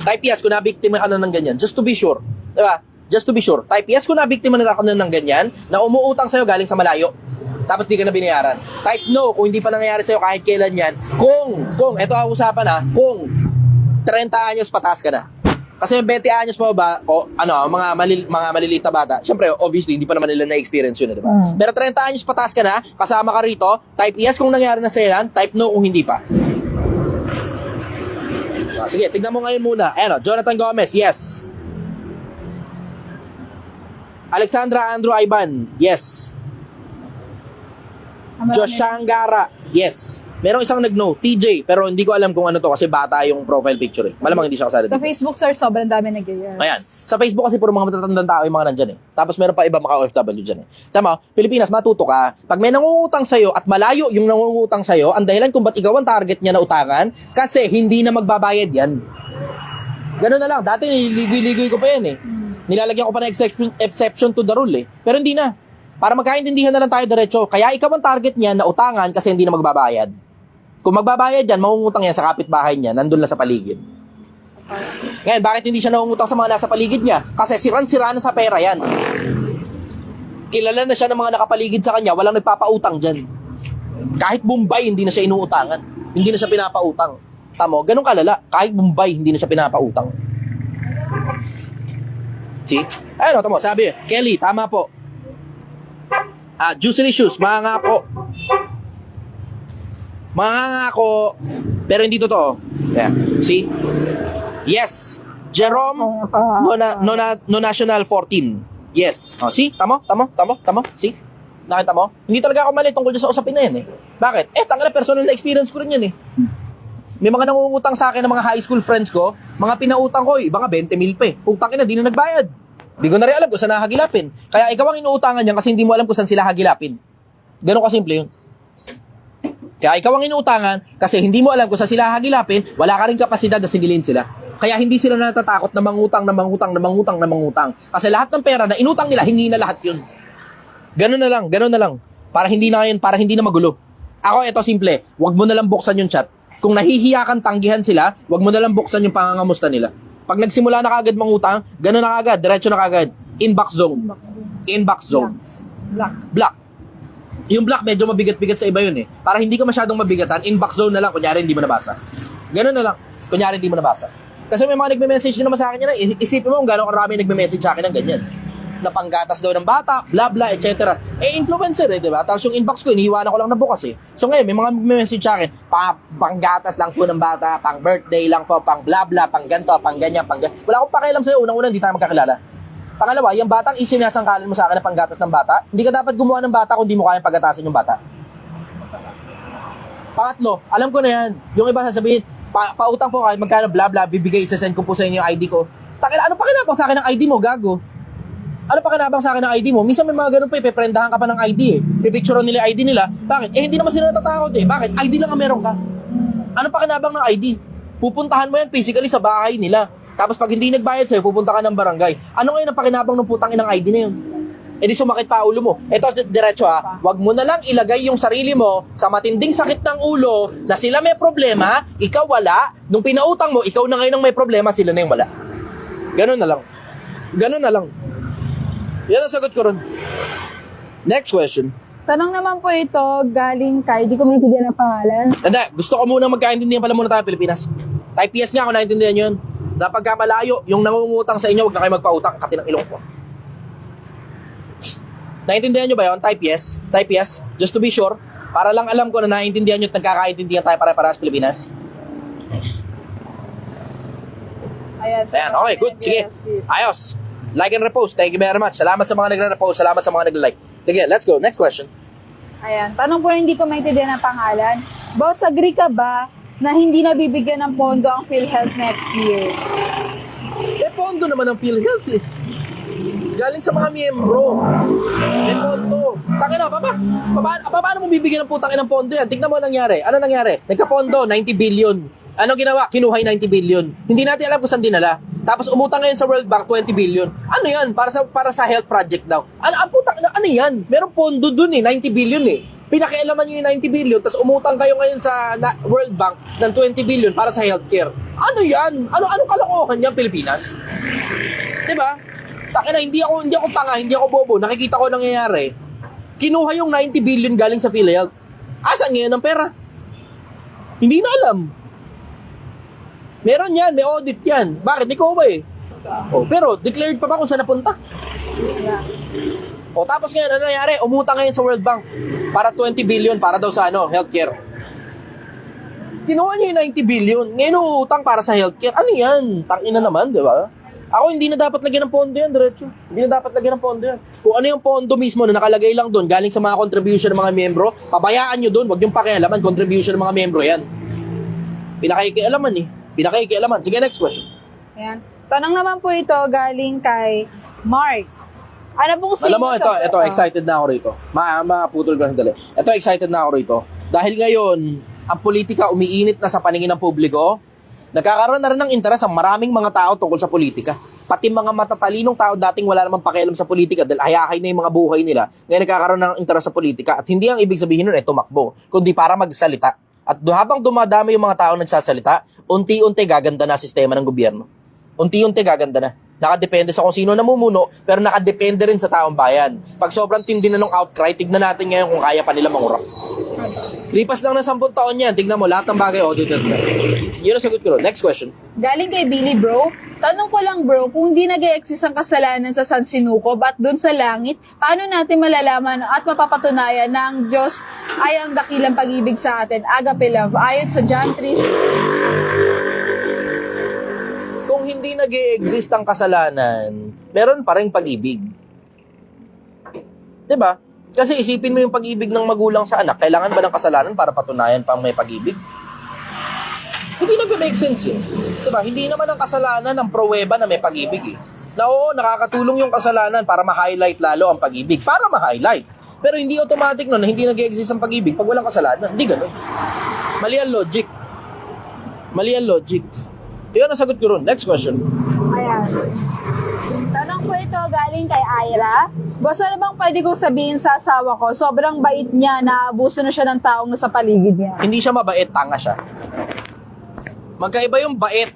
Type yes kung nabiktima ka na ng ganyan. Just to be sure. Diba? Just to be sure. Type yes kung nabiktima na ako ng ganyan, na umuutang sa'yo galing sa malayo. Tapos di ka na binayaran. Type no kung hindi pa nangyayari sa'yo kahit kailan yan. Kung, eto ang usapan ha, kung 30 anyos pataas ka na. Kasi 20 anyos pa ba, o ano, mga maliliit na bata, syempre, obviously, hindi pa naman nila na-experience yun, di ba? Pero 30 anyos pataas ka na, kasama ka rito, type yes kung nangyari na sa'yo yan, type no kung hindi pa. Sige, tignan mo ngayon muna. Ayan o, Jonathan Gomez, yes. Alexandra Andrew Ivan, yes. Joshangara, yes. Merong isang nag-no, TJ, pero hindi ko alam kung ano to kasi bata yung profile picture eh. Malamang hindi siya kasali Sa dito. Facebook, sir, sobrang dami nag-yes. Ayan. Sa Facebook kasi puro mga matatandang tao yung mga nandyan eh. Tapos meron pa iba mga OFW dyan eh. Tama, Pilipinas, matuto ka. Pag may nangungutang sa'yo at malayo yung nangungutang sa'yo, ang dahilan kung ba't ikaw ang target niya na utangan, kasi hindi na magbabayad yan. Ganun na lang. Dati niligoy-ligoy ko pa yan eh. Nilalagyan ko pa ng exception to the rule eh. Pero hindi na. Para magkaintindihan na lang tayo diretso. Kaya ikaw ang target niya na utangan kasi hindi na magbabayad. Kung magbabayad yan, mangungutang yan sa kapitbahay niya, nandun lang sa paligid. Ngayon, bakit hindi siya nangungutang sa mga nasa paligid niya? Kasi siran-sira na sa pera yan. Kilala na siya ng mga nakapaligid sa kanya, walang nagpapautang dyan. Kahit Bombay, hindi na siya inuutangan. Hindi na siya pinapautang. Tamo, ganun kalala. Kahit Bombay, hindi na siya pinapautang. See? Ayun, tamo, sabi, Kelly, tama po. Juicylicious, mga nga po. Mga ngako, pero hindi totoo. Yeah. See? Yes. Jerome, no national 14. Yes. Oh, see? Tamo. See? Nakita mo? Hindi talaga ako mali tungkol dyan sa usapin na yan eh. Bakit? Tangina, personal na experience ko rin yan eh. May mga nangungutang sa akin ng mga high school friends ko, mga pinautang ko, iba nga 20 mil pa eh. Kung tangina, di na nagbayad. Di ko na rin alam kung saan hagilapin. Kaya ikaw ang inuutangan niyan kasi hindi mo alam kung saan sila hagilapin. Ganun kasimple yun. Kaya ikaw ang inuutangan kasi hindi mo alam kung saan sila hagilapin, wala ka rin kapasidad na sigilin sila. Kaya hindi sila natatakot na mangutang. Kasi lahat ng pera na inutang nila, hingi na lahat yun. Ganun na lang. Para hindi na magulo. Ako, ito simple. Huwag mo na lang buksan yung chat. Kung nahihiya kang tanggihan sila, huwag mo na lang buksan yung pangangamusta nila. Pag nagsimula na kagad mangutang, ganun na kagad, diretso na kagad. Inbox zone. Block. Yung block medyo mabigat-bigat sa iba yun eh. Para hindi ka masyadong mabigatan, inbox zone na lang, kunyari hindi mo nabasa. Ganun na lang, kunyari hindi mo nabasa. Kasi may mga nagme-message din naman sa akin yan, isipin mo kung gano'ng karami nagme-message sa akin ng ganyan. na panggatas daw ng bata, bla bla, etc. Influencer di ba? Tapos yung inbox ko, iniiwanan ko lang na bukas So ngayon, may mga message sa akin, panggatas lang po ng bata, pang birthday lang po, pang bla bla, pang ganto, pang ganyan, pang ganyan. Wala akong pakialam sa'yo, unang-una, hindi tayo magkakilala. Pangalawa, yung batang isinasangkalan mo sa akin na panggatas ng bata, hindi ka dapat gumawa ng bata kung di mo kayang paggatasan yung bata. Pangatlo, alam ko na yan, yung iba sasabihin, pautang po kahit magkano bla bla, bibigay, isasend ko po sa inyo yung ID ko. Takila, ano pa kinabang sa akin ng ID mo, gago? Ano pa kinabang sa akin ng ID mo? Minsan may mga ganun pa, ipeprendahan ka pa ng ID Pipicturean nila yung ID nila. Bakit? Hindi naman sila natatakot Bakit? ID lang ang meron ka. Ano pa kinabang ng ID? Pupuntahan mo yan physically sa bahay nila. Tapos pag hindi nagbayad sa'yo, pupunta ka ng barangay. Ano ngayon ang pakinabang ng putang inang ID na yun? Di sumakit pa ulo mo. Ito, diretso wag mo na lang ilagay yung sarili mo sa matinding sakit ng ulo na sila may problema, ikaw wala. Nung pinautang mo, ikaw na ngayon ang may problema, sila na yung wala. Ganun na lang. Ganun na lang. Yan ang sagot ko ron. Next question. Tanong naman po ito, galing kay, di ko maintindihan ang pangalan. Hindi, gusto ko muna magkaintindihan pala muna tayo Pilipinas. Type yes nga kung naintindihan nyo yun. Na pagka malayo, yung nangungutang sa inyo, huwag na kayo magpautang. Katinang ilong ko. Naintindihan nyo ba yun? Type yes. Type yes. Just to be sure. Para lang alam ko na naintindihan nyo at nagkakaintindihan tayo pare-parehas Pilipinas. Ayan. Ayan, okay, good. Sige. Ayos. Like and repost. Thank you very much. Salamat sa mga nagre-repost. Salamat sa mga nag-like. Sige, let's go. Next question. Ayan. Tanong po na hindi ko maintindihan ang pangalan. Boss, agree ka ba na hindi nabibigyan ng pondo ang PhilHealth next year? Pondo naman ang PhilHealth Galing sa mga miyembro. Pondo. Tangina, paano mo bibigyan ng putang inang pondo yan? Tingnan mo ang nangyari. Ano nangyari? Nagka-pondo, 90 billion. Ano ginawa? Kinuha 90 billion. Hindi natin alam kung saan dinala. Tapos umutang ngayon sa World Bank 20 billion. Ano 'yan? Para sa health project daw. Ano 'yan? Merong pondo dun 90 billion Pinakialaman niyo yung 90 billion tapos umutang kayo ngayon sa World Bank ng 20 billion para sa healthcare. Ano 'yan? Ano kalokohan 'yan Pilipinas? 'Di ba? Takina, hindi ako tanga, hindi ako bobo. Nakikita ko nangyayari. Kinuha yung 90 billion galing sa PhilHealth. Asan ngayon ang pera? Hindi na alam. Meron yan, may audit yan. Bakit? Ikaw ba pero declared pa ba kung saan napunta? Tapos ngayon, ano nangyari? Umutang ngayon sa World Bank para 20 billion para daw sa healthcare. Kinuha niya yung 90 billion. Ngayon uutang para sa healthcare. Ano yan? Tangina naman, di ba? Ako, hindi na dapat lagyan ng pondo yan, diretso. Hindi na dapat lagyan ng pondo yan. Kung ano yung pondo mismo na nakalagay lang doon, galing sa mga contribution ng mga miyembro, pabayaan nyo doon, wag yung pakialaman, contribution ng mga miyembro yan. Pinakakialaman Pinakakialaman. Sige, next question. Ayan. Tanong naman po ito galing kay Mark. Ano pong Alam mo, ito, excited na ako rito. Maputol ko sandali. Ito, excited na ako rito. Dahil ngayon, ang politika umiinit na sa paningin ng publiko, nagkakaroon na rin ng interes ang maraming mga tao tungkol sa politika. Pati mga matatalinong tao dating wala namang pakialam sa politika dahil hayahay na yung mga buhay nila, ngayon nagkakaroon ng interes sa politika. At hindi ang ibig sabihin nun tumakbo, kundi para magsalita. At habang dumadami yung mga tao nagsasalita, unti-unti gaganda na sistema ng gobyerno. Unti-unti gaganda na. Nakadepende sa kung sino namumuno, pero nakadepende rin sa taong bayan. Pag sobrang tindi na ng outcry, tignan natin ngayon kung kaya pa nila mangurap. Lipas lang ng 10 taon yan, tignan mo, lahat ng bagay audited na. Yun ang sagot ko. Next question. Galing kay Billy Bro. Tanong ko lang bro, kung di nag-e-exist ang kasalanan sa San Sinukob at dun sa langit, paano natin malalaman at mapapatunayan na ang Diyos ay ang dakilang pag-ibig sa atin, agape love, ayon sa John 3:16? Kung hindi nag-e-exist ang kasalanan, meron pa rin pag-ibig. Diba? Kasi isipin mo yung pag-ibig ng magulang sa anak, kailangan ba ng kasalanan para patunayan pang may pag-ibig? Hindi nag-make sense Diba? Hindi naman ang kasalanan ang pruweba na may pag-ibig Na oo, nakakatulong yung kasalanan para ma-highlight lalo ang pag-ibig. Para ma-highlight. Pero hindi automatic na hindi nag-exist ang pag-ibig pag walang kasalanan. Hindi ganun. Mali ang logic. Yun ang sagot ko ron. Next question. Ayan. Tanong po ito galing kay Ira. Boss, ano bang pwede kong sabihin sa asawa ko? Sobrang bait niya, naabuso na siya ng taong nasa paligid niya. Hindi siya mabait, tanga siya. Magkaiba yung bait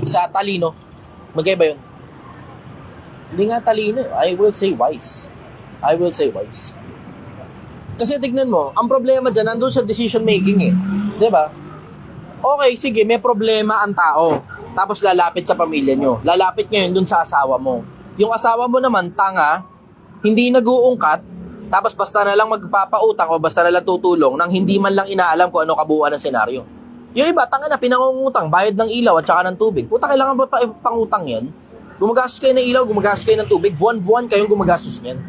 sa talino. Magkaiba yun. Hindi nga talino. I will say wise. Kasi tignan mo, ang problema dyan, nandun sa decision making Diba? Okay, sige, may problema ang tao. tapos lalapit sa pamilya nyo. Lalapit ngayon dun sa asawa mo. Yung asawa mo naman, tanga, hindi nag-uungkat, tapos basta na lang magpapautang o basta na lang tutulong nang hindi man lang inaalam kung ano kabuuan ng senaryo. Yung iba, tanga na, pinangungutang, bayad ng ilaw at saka ng tubig. Puta, kailangan ba pangutang yan? Gumagastos kayo ng ilaw, gumagastos kayo ng tubig, buwan-buwan kayong gumagastos niyan.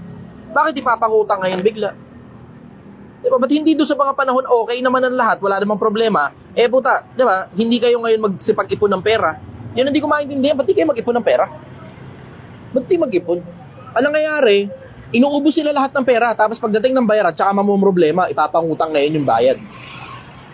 Bakit ipapangutang ngayon bigla? Diba? Ba't hindi doon sa mga panahon okay naman ang lahat, wala namang problema? Eh puta, diba? Hindi kayo ngayon magsipag-ipon ng pera. Yun hindi ko maintindihan, ba't di kayo mag-ipon ng pera? Ba't di mag-ipon? Anong nangyayari? Inuubos sila lahat ng pera, tapos pagdating ng bayaran, tsaka mamumroblema, ipapangutang ngayon yung bayad.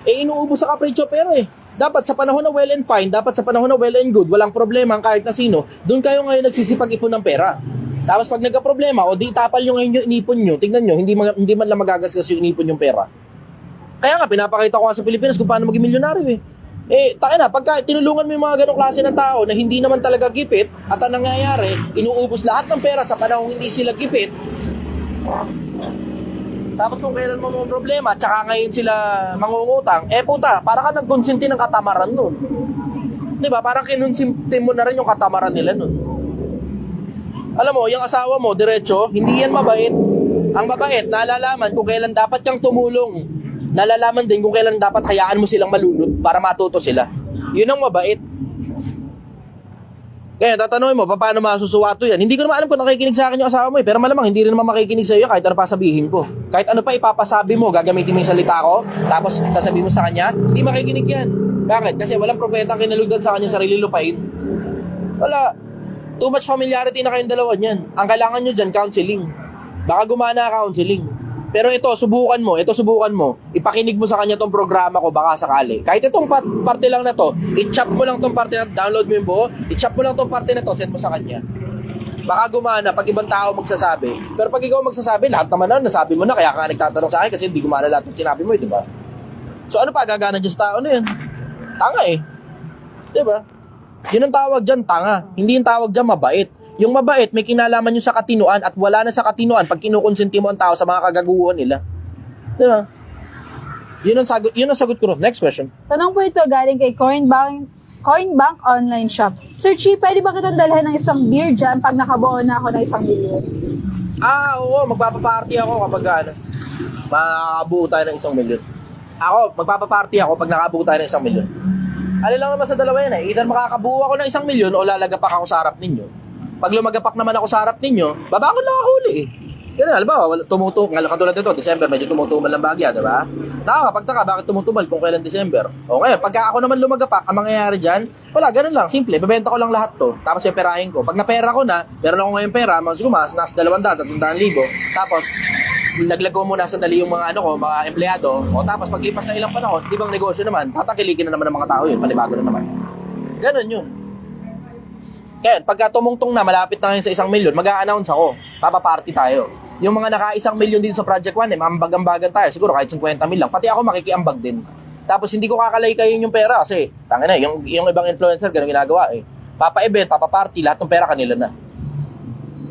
Eh inuubos sa kapritsyo pera eh. Dapat sa panahon na well and fine, dapat sa panahon na well and good, walang problema ang kahit na sino, doon kayo ngayon nagsisipag-ipon ng pera. Tapos pag nagka-problema, o di tapal nyo ngayon yung inipon nyo, tingnan nyo, hindi man lang magagasgas yung inipon yung pera. Kaya nga, pinapakita ko nga sa Pilipinas kung paano maging milyonaryo eh. Eh, taka na, pagka tinulungan mo yung mga ganong klase ng tao na hindi naman talaga gipit, at ang nangyayari, inuubos lahat ng pera sa panahon hindi sila gipit, tapos kung kailan mo mga problema, tsaka ngayon sila mangungutang, eh puta, parang ka nagkonsinti ng katamaran nun. Diba? Parang kinonsinti mo na rin yung katamaran nila nun. Alam mo, yung asawa mo, diretso, hindi yan mabait. Ang mabait, nalalaman kung kailan dapat kang tumulong. Nalalaman din kung kailan dapat hayaan mo silang malunod para matuto sila. Yun ang mabait. Kaya tatanungin mo, paano masusuwato yan? Hindi ko naman alam kung nakikinig sa akin yung asawa mo eh. Pero malamang hindi rin naman makikinig sa iyo kahit ano pa sabihin ko. Kahit ano pa ipapasabi mo, gagamitin mo yung salita ko, tapos sasabihin mo sa kanya, hindi makikinig yan. Bakit? Kasi walang propeta ang kinalugdan sa kanya sarili lupain. Wala. Too much familiarity na kayong dalawa niyan. Ang kailangan nyo dyan, counseling. Baka gumana counseling. Pero ito, subukan mo. Ipakinig mo sa kanya tong programa ko, baka sakali. Kahit itong parte lang na to, i-chop mo lang tong parte na, download mo yung buo, i-chop mo lang tong parte na to, send mo sa kanya. Baka gumana pag ibang tao magsasabi. Pero pag ikaw magsasabi, lahat naman na, nasabi mo na, kaya ka nagtatanong sa akin kasi hindi gumana lahat ng sinabi mo, di ba? So ano pa, gagana dyan sa tao na yan? Tanga eh. Di ba? Yun ang tawag dyan, tanga. Hindi yung tawag dyan, mabait. Yung mabait, may kinalaman nyo sa katinuan at wala na sa katinuan pag kinukonsenti mo ang tao sa mga kagaguhan nila. Diba? Yun ang sagot ko. Next question. Tanong po ito galing kay Coinbank Online Shop. Sir Chi, pwede ba kitang dalhin ng isang beer dyan pag nakabuo na ako ng 1 million? Oo, magpapaparty ako kapag makakabuo tayo ng 1 million. Ako, magpapaparty ako pag nakabuo tayo ng 1 million. Ano lang naman sa dalawa yan eh. Either makakabuo ako ng 1 million o lalagapak ako sa harap ninyo. Pag lumagapak naman ako sa harap ninyo, babangon lang ako huli eh. Yan, halimbawa, tumutumal, katulad nito, December, medyo tumutumal ang bagya, diba? Nakakapagtaka, bakit tumutumal kung kailan December? Okay, pagka ako naman lumagapak, ang mangyayari dyan, wala, ganun lang, simple, bebenta ko lang lahat to, tapos perahin ko. Pag napera ko na, meron ako ngayon pera, nasa 200,000, 300,000, tapos, naglag ko muna sandali yung mga mga empleyado, o tapos paglipas na ilang panahon, di bang negosyo naman, tatakilikin na naman ng mga tao yun, panibago na naman. Ganun yun. Kaya, pagka tumungtong na, malapit na ngayon sa 1 million, mag-a-announce ako, papaparty tayo. Yung mga naka 1 million din sa Project 1, maambag-ambagan tayo, siguro kahit 50 mil lang, pati ako makikiambag din. Tapos hindi ko kakalay kayo yung pera kasi, tanga na, yung ibang influencer, ganun ginagawa eh. Papa-event, papa-party, lahat ng pera kanila na.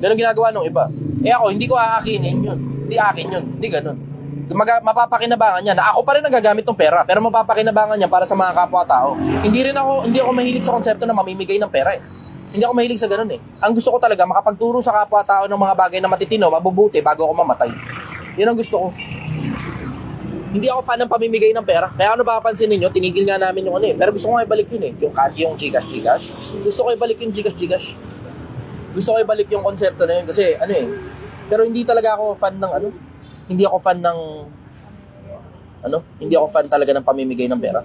Ganun ginagawa nung iba. Eh ako, hindi ko aakinin yun. Hindi akin yun, hindi ganun. Mapapakinabangan niya na ako pa rin ang gagamit ng pera, pero mapapakinabangan niya para sa mga kapwa-tao. Hindi ako mahilig sa konsepto na mamimigay ng pera eh. Hindi ako mahilig sa ganun eh. Ang gusto ko talaga, makapagturo sa kapwa-tao ng mga bagay na matitino, mabubuti bago ako mamatay. Yun ang gusto ko. Hindi ako fan ng pamimigay ng pera. Kaya ano papansin ninyo, tinigil nga namin yung ano eh. Pero gusto ko nga ibalik yun eh. Yung Gcash. Gusto ko ibalik yung Gcash. Gusto ko ibalik yung konsepto na yun. Kasi ano eh. Pero hindi talaga ako fan ng Hindi ako fan talaga ng pamimigay ng pera.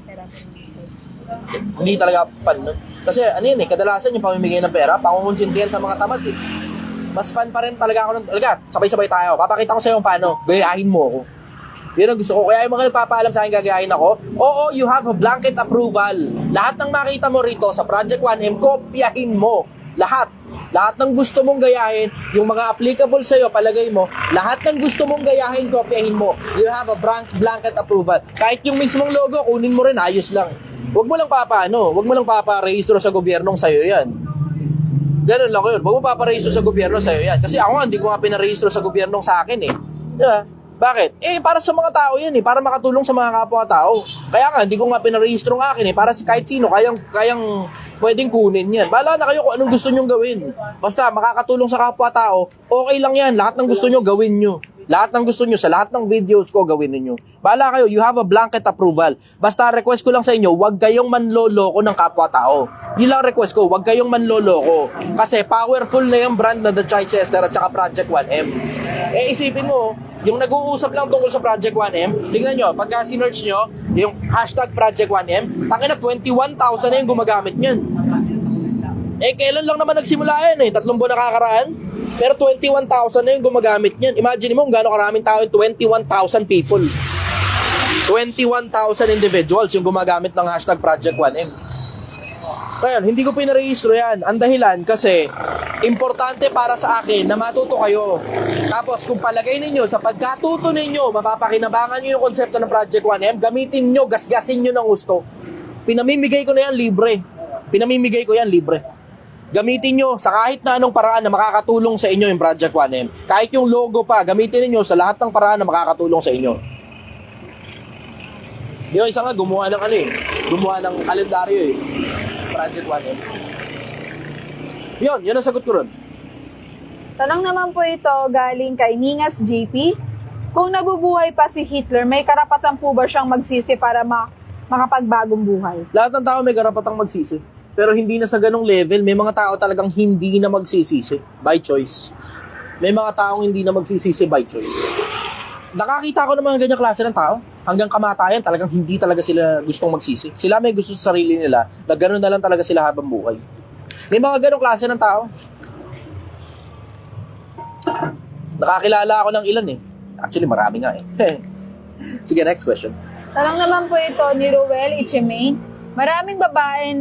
Hindi talaga fan nun. Kasi ano yun eh, kadalasan yung pamimigay ng pera, pangungonsintihan sa mga tamad eh. Mas fan pa rin talaga ako ng, talaga, sabay-sabay tayo. Papakita ko sa'yo kung paano, gayahin mo ako. Yun ang gusto ko. Kaya yung mga nagpapaalam sa akin gagayahin ako, oo, you have a blanket approval. Lahat ng makita mo rito sa Project 1M, kopyahin mo. Lahat ng gusto mong gayahin, yung mga applicable sa'yo, palagay mo, lahat ng gusto mong gayahin, kopyahin mo. You have a blanket approval. Kahit yung mismong logo, kunin mo rin, ayos lang. Huwag mo lang paparehistro sa gobyernong sa'yo yan. Ganun lang yun. Huwag mo paparehistro sa gobyerno sa'yo yan. Kasi ako nga, hindi ko nga pinarehistro sa gobyernong sa akin eh. Diba? Bakit? Para sa mga tao yan para makatulong sa mga kapwa-tao. Kaya nga, hindi ko nga pinarehistro ng akin para si kahit sino, kayang pwedeng kunin yan. Bahala na kayo kung anong gusto nyong gawin. Basta makakatulong sa kapwa-tao, okay lang yan. Lahat ng gusto nyo, gawin nyo. Lahat ng gusto nyo, sa lahat ng videos ko, gawin ninyo. Bahala kayo, you have a blanket approval. Basta request ko lang sa inyo, huwag kayong manloloko ng kapwa-tao. Yun lang request ko, huwag kayong manloloko. Kasi powerful na yung brand na The Chichester at saka Project 1M. Isipin mo, yung nag-uusap lang tungkol sa Project 1M, tingnan nyo, pagka sinerch nyo, yung hashtag Project 1M, tangina 21,000 na yung gumagamit nyan. Kailan lang naman nagsimula yan 3 buwan nakakaraan? Pero 21,000 na yung gumagamit niyan. Imagine mo kung gaano karaming tao, 21,000 people. 21,000 individuals yung gumagamit ng hashtag Project 1M. Ngayon, hindi ko pinarehistro yan. Ang dahilan kasi importante para sa akin na matuto kayo. Tapos kung palagay ninyo, sa pagkatuto ninyo, mapapakinabangan nyo yung konsepto ng Project 1M, gamitin nyo, gasgasin nyo ng gusto. Pinamimigay ko na yan libre. Pinamimigay ko yan libre. Gamitin nyo sa kahit na anong paraan na makakatulong sa inyo yung Project 1M. Kahit yung logo pa, gamitin niyo sa lahat ng paraan na makakatulong sa inyo. Yung isa nga, gumawa ng gumawa ng kalendaryo Project 1M. Yun ang sagot ko ron. Tanong naman po ito galing kay Ningas JP. Kung nabubuhay pa si Hitler, may karapatan po ba siyang magsisi para makapagbagong buhay? Lahat ng tao may karapatang magsisi. Pero hindi na sa ganong level. May mga tao talagang hindi na magsisisi by choice. May mga taong hindi na magsisisi by choice. Nakakita ko ng mga ganyang klase ng tao. Hanggang kamatayan, talagang hindi talaga sila gustong magsisi. Sila may gusto sa sarili nila na gano'n na lang talaga sila habang buhay. May mga ganong klase ng tao. Nakakilala ako ng ilan Actually, marami nga Sige, next question. Tanong naman po ito ni Ruel Ichemain. Maraming babae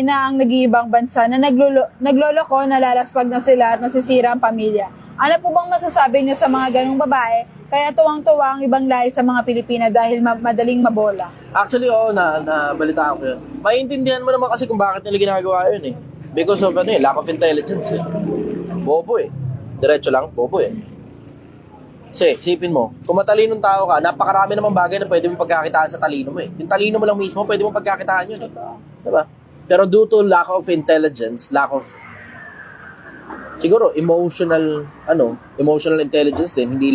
na ang nag-iibang bansa na nagloloko, nalalaspag na sila at nasisira ang pamilya. Ano po bang masasabi niyo sa mga ganong babae? Kaya tuwang-tuwa ang ibang lahi sa mga Pilipina dahil madaling mabola. Actually, nabalita ko yun. Maiintindihan mo naman kasi kung bakit nila ginagawa yun Because of lack of intelligence Bobo Diretso lang, bobo Kasi, isipin mo, kung matalinong tao ka, napakarami namang bagay na pwede mong pagkakitaan sa talino mo Yung talino mo lang mismo, pwede mong pagkakitaan yun Diba? Pero due to lack of intelligence, siguro emotional intelligence din, hindi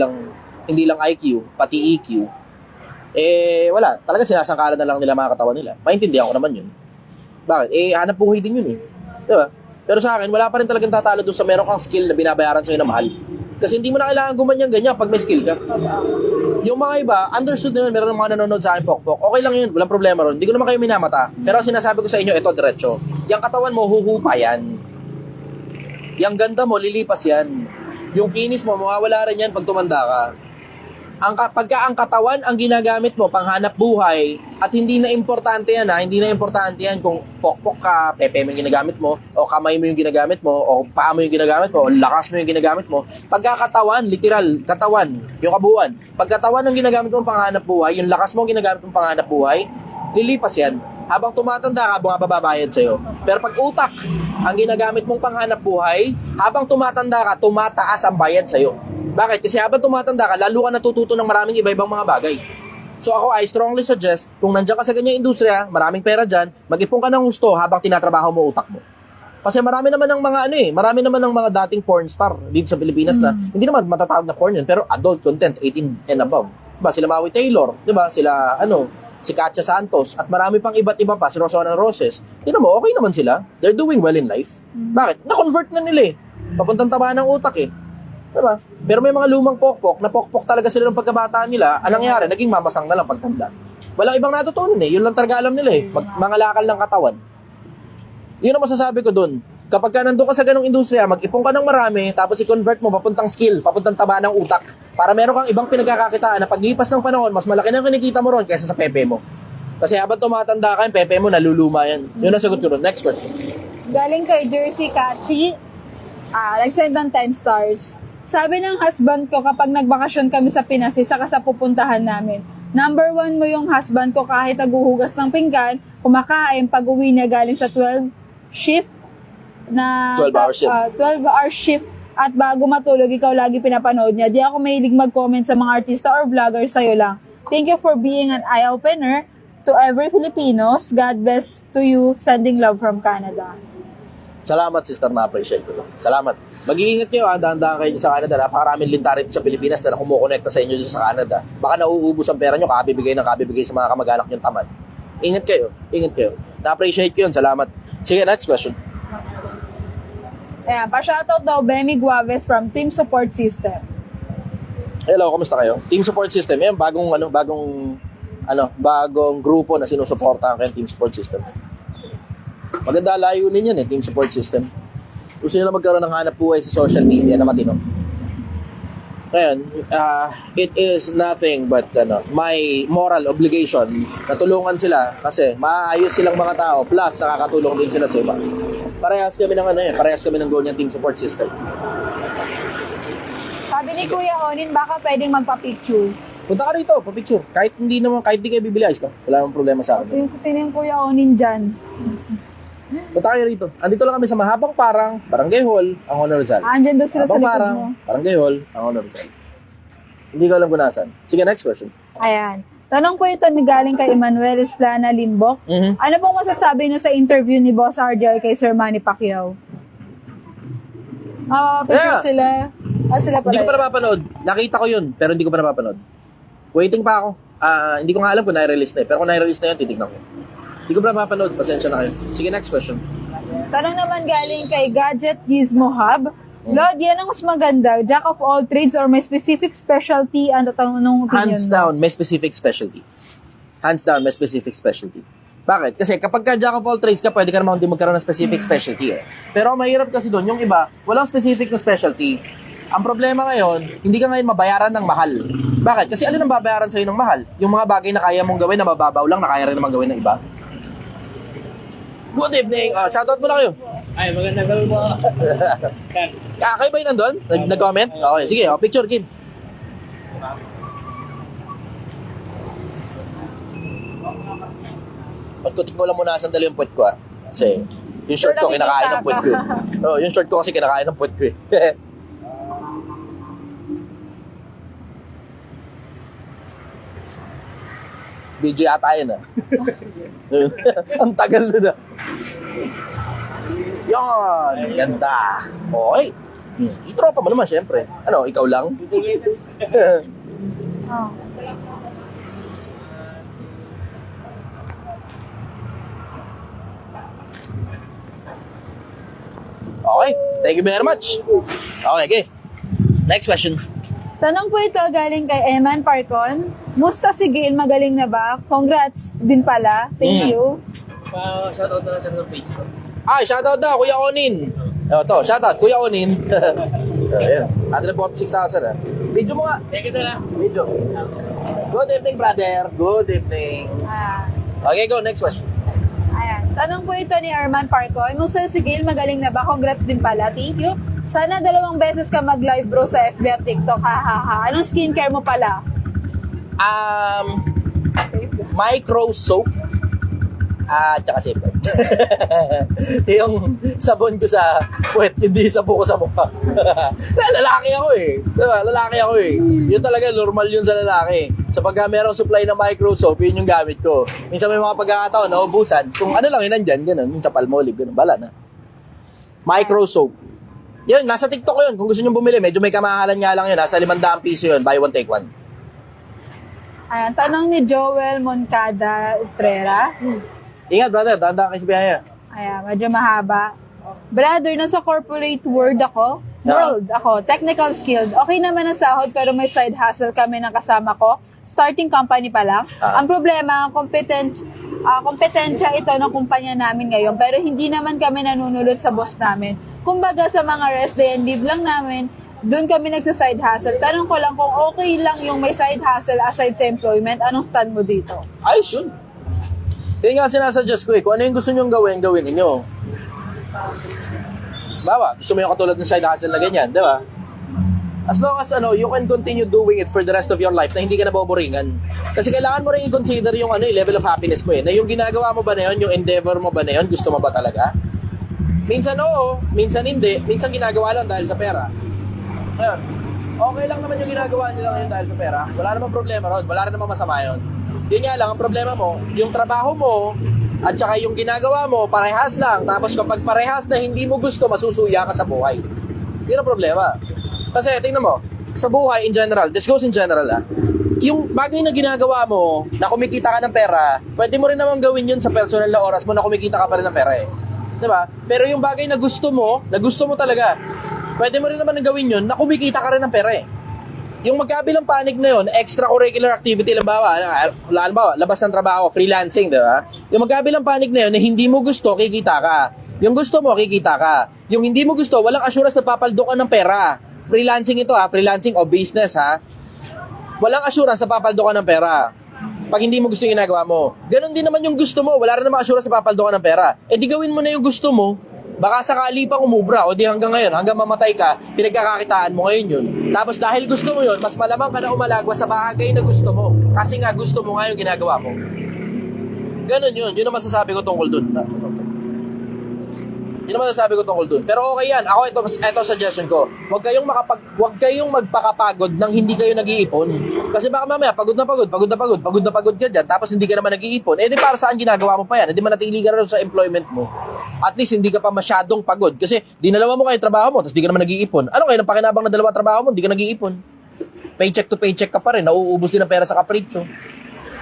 lang IQ, pati EQ. Wala, talaga sinasangkalan na lang nila mga katawan nila. Maintindihan ko naman yun. Bakit? Hanap buhay din yun Diba? Pero sa akin, wala pa rin talagang tatalo doon sa meron kang skill na binabayaran sa'yo na mahal. Kasi hindi mo na kailangan gumanyan-ganyan pag may skill ka. Yung mga iba, understood na yun, meron ng mga nanonood sa akin, pokpok. Okay lang yun, walang problema ron. Hindi ko naman kayo minamata. Pero sinasabi ko sa inyo, ito, diretso. Yung katawan mo, huhupa yan. Yung ganda mo, lilipas yan. Yung kinis mo, mawawala rin yan pag tumanda ka. Pagka ang katawan ang ginagamit mo panghanap buhay at hindi na importante yan hindi na importante yan kung pokpok ka, pepe mo yung ginagamit mo o kamay mo yung ginagamit mo o paa mo yung ginagamit mo o lakas mo yung ginagamit mo. Pagka katawan, literal, katawan, yung kabuuan. Pagkatawan ang ginagamit mo panghanap buhay, yung lakas mo ang ginagamit mo panghanap buhay, lilipas yan. Habang tumatanda ka, bababayad sa'yo. Pero pag utak ang ginagamit mong panghanap buhay, habang tumatanda ka, tumataas ang bayad sa'yo. Bakit? Kasi habang tumatanda ka, lalo ka natututo ng maraming iba-ibang mga bagay. So ako, I strongly suggest, kung nandiyan ka sa ganyang industriya, maraming pera dyan, mag-ipon ka ng gusto habang tinatrabaho mo utak mo. Kasi marami naman ng mga marami naman ng mga dating porn star dito sa Pilipinas na hindi naman matatawag na porn yun, pero adult contents, 18 and above. Diba? Sila Maui Taylor, diba? Sila, si Katja Santos, at marami pang iba't iba pa, si Rosana Roses. Tignan mo, okay naman sila. They're doing well in life. Bakit? Na-convert na nila Papuntang taba ng utak Diba? Pero may mga lumang pokpok, na pokpok talaga sila ng pagkabataan nila, anong nangyari? Naging mamasang na lang pagtanda. Walang ibang natutunan Yun lang talaga alam nila Mangalakal ng katawan. Yun ang masasabi ko dun. Kapag ka nandun ka sa ganong industriya, mag-ipon ka ng marami, tapos i-convert mo papuntang skill, papuntang taba ng utak, para meron kang ibang pinagkakakitaan na paglipas ng panahon, mas malaki na kinikita mo ron kaysa sa pepe mo. Kasi habang tumatanda ka, yung pepe mo, naluluma yan. Yun ang sagot ko ron. Next question. Galing kay Jersey Kachi, nag-send ng 10 stars. Sabi ng husband ko kapag nagbakasyon kami sa Pinas, isa ka sa pupuntahan namin. Number 1 mo yung husband ko kahit naghuhugas ng pinggan, kumakain, pag-uwi niya galing sa 12 shift na 12-hour shift. 12-hour shift at bago matulog, ikaw lagi pinapanood niya. Di ako mahilig mag-comment sa mga artista or vlogger, sa'yo lang. Thank you for being an eye-opener to every Filipinos. God bless to you. Sending love from Canada. Salamat, sister, na-appreciate ko. Salamat. Mag-iingat kayo, dahan-dahan kayo sa Canada. Napakaraming lintarin sa Pilipinas na kumukonekta sa inyo dyan sa Canada. Baka nauubos ang pera nyo, kabibigay sa mga kamag-anak nyo tamad. Ingat kayo. Na-appreciate ko yun. Salamat. Sige, next question. Ayan, pa-shoutout daw Bemi Guaves from Team Support System. Hello, kamusta kayo? Team Support System. Yan, bagong grupo na sinusuportahan kayo, Team Support System. Maganda layunin yan Team Support System. Gusto nila magkaroon ng hanap buhay sa social media na matino. Ngayon, it is nothing but my moral obligation na tulungan sila kasi maayos silang mga tao plus nakakatulong din sila sa iba. Parehas kami ng goal ng Team Support System. Sabi ni Kuya Onin, baka pwedeng magpa-picture. Punta ka rito, pa-picture. Kahit di kayo bibili, ayos lang. Wala namang problema sa akin. Sino yung Kuya Onin dyan? Punta kayo rito. Andito lang kami sa Mahabang Parang, Barangay Hall, ang Honor Rizal. Andyan daw sila sa Mahabang likod Parang, mo. Barangay Hall, ang Honor Rizal. Hindi ko alam kung nasan. Sige, next question. Ayan. Tanong po ito ni galing kay Emmanuel Esplana Limbok. Mhm. Ano pong masasabi niyo sa interview ni Boss RJ kay Sir Manny Pacquiao? Picture Yeah. sila. Sila pala. Hindi ko pa napapanood. Nakita ko yun, pero hindi ko pa napapanood. Waiting pa ako. Hindi ko nga alam kung na-release na Pero kung na-release na yun, titignan ko. Hindi ko pa napapanood. Pasensya na kayo. Sige, next question. Tanong naman galing kay Gadget Gizmo Hub. Lord, yan ang mas maganda. Jack of all trades or may specific specialty? Ano tanong opinion Hands mo? down, may specific specialty. Hands down, may specific specialty. Bakit? Kasi kapag ka jack of all trades ka, pwede ka naman din magkaroon ng specific specialty. Pero ang mahirap kasi doon, yung iba, walang specific na specialty. Ang problema ngayon, hindi ka ngayon mabayaran ng mahal. Bakit? Kasi alin ang babayaran sa'yo ng mahal? Yung mga bagay na kaya mong gawin na mababaw lang, na kaya rin naman gawin ng iba. Good evening. Shoutout mo na kayo. Ay, magandang gabi po. Kayo ba yung nandun? Nag-comment? Okay, sige. Picture, Kim. Pagkutik mo lang muna sandali yung puwet ko Kasi yung short ko kinakain ng puwet ko yung short ko kasi kinakain ng puwet ko DJ ata yun Ang tagal na Yan, ganda. Okay. Yung tropa mo naman, syempre. Ano, ikaw lang? Oh. Okay, thank you very much. Okay. Next question. Tanong po ito galing kay Eman Parcon. Musta si Gail? Magaling na ba? Congrats din pala. Thank you. Shoutout na lang sa page ko. Shoutout na, Kuya Onin. Shoutout, Kuya Onin. Ayan, 146,000 Video mo nga. Thank you na lang. Video. Good evening, brother. Good evening. Okay, go. Next question. Ayan. Tanong po ito ni Arman Parcon. Musta si Gail? Magaling na ba? Congrats din pala. Thank you. Sana 2 beses ka mag-live bro sa FB at TikTok. Ha. Anong skincare mo pala? Micro soap. Tsaka sipon. Yung sabon ko sa puwet, hindi sabon ko sa mukha. Lalaki ako Diba? Lalaki ako Yun talaga, normal yun sa lalaki. So pagka merong supply ng micro soap, yun yung gamit ko. Minsan may mga pagkakataon, naubusan. Kung ano lang yun nandyan, ganun. Minsan Palmolive, ganun. Bala na. Micro soap. Yun, nasa TikTok ko yun. Kung gusto nyo bumili, medyo may kamahalan nga lang yun. Nasa 500 piso yun. Buy one, take one. Ayan. Tanong ni Joel Moncada Estrera. Ingat, brother. Dahan-dahan kayo sa biyaya. Ayan, medyo mahaba. Brother, nasa corporate world ako. Technical skilled. Okay naman ang sahod pero may side hustle kami ng kasama ko. Starting company pa lang. Ang problema, kompetensya ito ng kumpanya namin ngayon pero hindi naman kami nanunulot sa boss namin. Kumbaga sa mga rest day and leave lang namin, doon kami nagsa-side hustle. Tanong ko lang kung okay lang yung may side hustle aside sa employment, anong stand mo dito? Ay, sure. Yun nga sinasuggest ko Kung ano yung gusto nyong gawin ninyo. Bawa, gusto mo yung katulad ng side hustle na ganyan, di ba? As long as you can continue doing it for the rest of your life na hindi ka naboboringan. Kasi kailangan mo rin i-consider yung level of happiness mo Na yung ginagawa mo ba na yun, yung endeavor mo ba na yun, gusto mo ba talaga? Minsan oo, minsan hindi, minsan ginagawa lang dahil sa pera. Ngayon, okay lang naman yung ginagawa nila ngayon dahil sa pera. Wala namang problema ron. Wala rin namang masama yun. Yun nga lang, ang problema mo, yung trabaho mo, at saka yung ginagawa mo, parehas lang. Tapos kapag parehas na hindi mo gusto, masusuya ka sa buhay. Yun ang problema. Kasi, tingnan mo, sa buhay in general, this goes in general yung bagay na ginagawa mo, na kumikita ka ng pera, pwede mo rin naman gawin yun sa personal na oras mo na kumikita ka pa rin ng pera eh. Diba? Pero yung bagay na gusto mo talaga, pwede mo rin naman gawin yun na kumikita ka rin ng pera eh. Yung magkabilang panig na yun, extracurricular activity, halimbawa, labas ng trabaho, freelancing, di ba? Yung magkabilang panig na yun, na hindi mo gusto, kikita ka. Yung gusto mo, kikita ka. Yung hindi mo gusto, walang assurance na papaldo ka ng pera. Freelancing ito freelancing o business Walang assurance na papaldo ka ng pera. Pag hindi mo gusto yung ginagawa mo. Ganon din naman yung gusto mo, wala rin namang assurance na papaldo ka ng pera. Eh di gawin mo na yung gusto mo. Baka sakali pang umubra o di hanggang ngayon, hanggang mamatay ka, pinagkakakitaan mo ngayon yun. Tapos dahil gusto mo yun, mas malamang ka na umalagwa sa bagay na gusto mo. Kasi nga gusto mo nga yung ginagawa mo. Ganon yun. Yun ang masasabi ko tungkol dun. Yun ang masasabi ko tungkol dun. Pero okay yan. Ako, ito suggestion ko. Huwag kayong magpakapagod nang hindi kayo nag-iipon. Kasi baka mamaya, pagod na pagod ka dyan, tapos hindi ka naman nag-iipon. Eh di para saan ginagawa mo pa yan? Eh di manatili ka rin sa employment mo. At least hindi ka pa masyadong pagod. Kasi dinalawa mo kayo yung trabaho mo, tapos di ka naman nag-iipon. Ano kayo, nang pakinabang na dalawa trabaho mo, hindi ka nag-iipon. Paycheck to paycheck ka pa rin, nauubos din ang pera sa kapritsyo.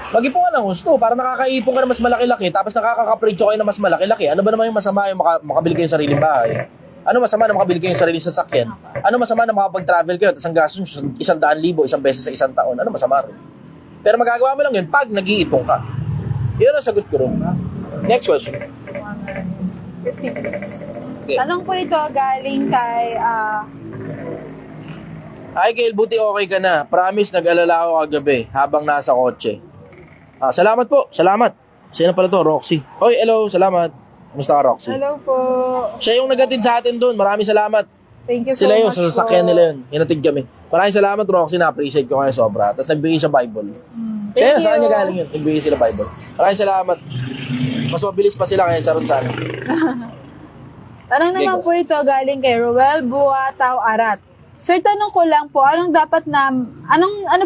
Mag-ipon ka ng gusto, para nakakaipon ka na mas malaki-laki, tapos nakakakapritsyo kayo na mas malaki-laki. Ano ba naman yung masama yung makabili kayo ng sariling bahay? Ano masama na makabili kayo ng sariling sasakyan? Ano masama na makapag-travel kayo, tapos ang gastos nyo 100,000 isang beses sa isang taon? Ano masama rin? Pero magagawa mo lang yun pag nag-iipon ka. Yun ang sagot ko rin. Next question. 50 minutes. Okay. Tanong po ito galing kay Hi, Gail, buti okay ka na. Promise, nag-alala ako kagabi habang nasa kotse. Salamat po, salamat. Sino pala to? Roxy. Oy, hello, salamat. Kumusta ka, Roxy? hello po. Siya yung nagatid sa atin doon. Maraming salamat. Thank you so Sila yun, much sa sasakyan nila yun. Hinatid kami. Maraming salamat, Roxy. Na-appreciate ko kayo sobra. Tapos nagbigay siya Bible. Siya yun, Thank saan you. niya galing yun? Nagbigay sila Bible. Maraming salamat. Mas mabilis pa sila kaya sa Ronsan. Tanong naman po ito galing kay Roel Buataw Arat. Sir, tanong ko lang po, ano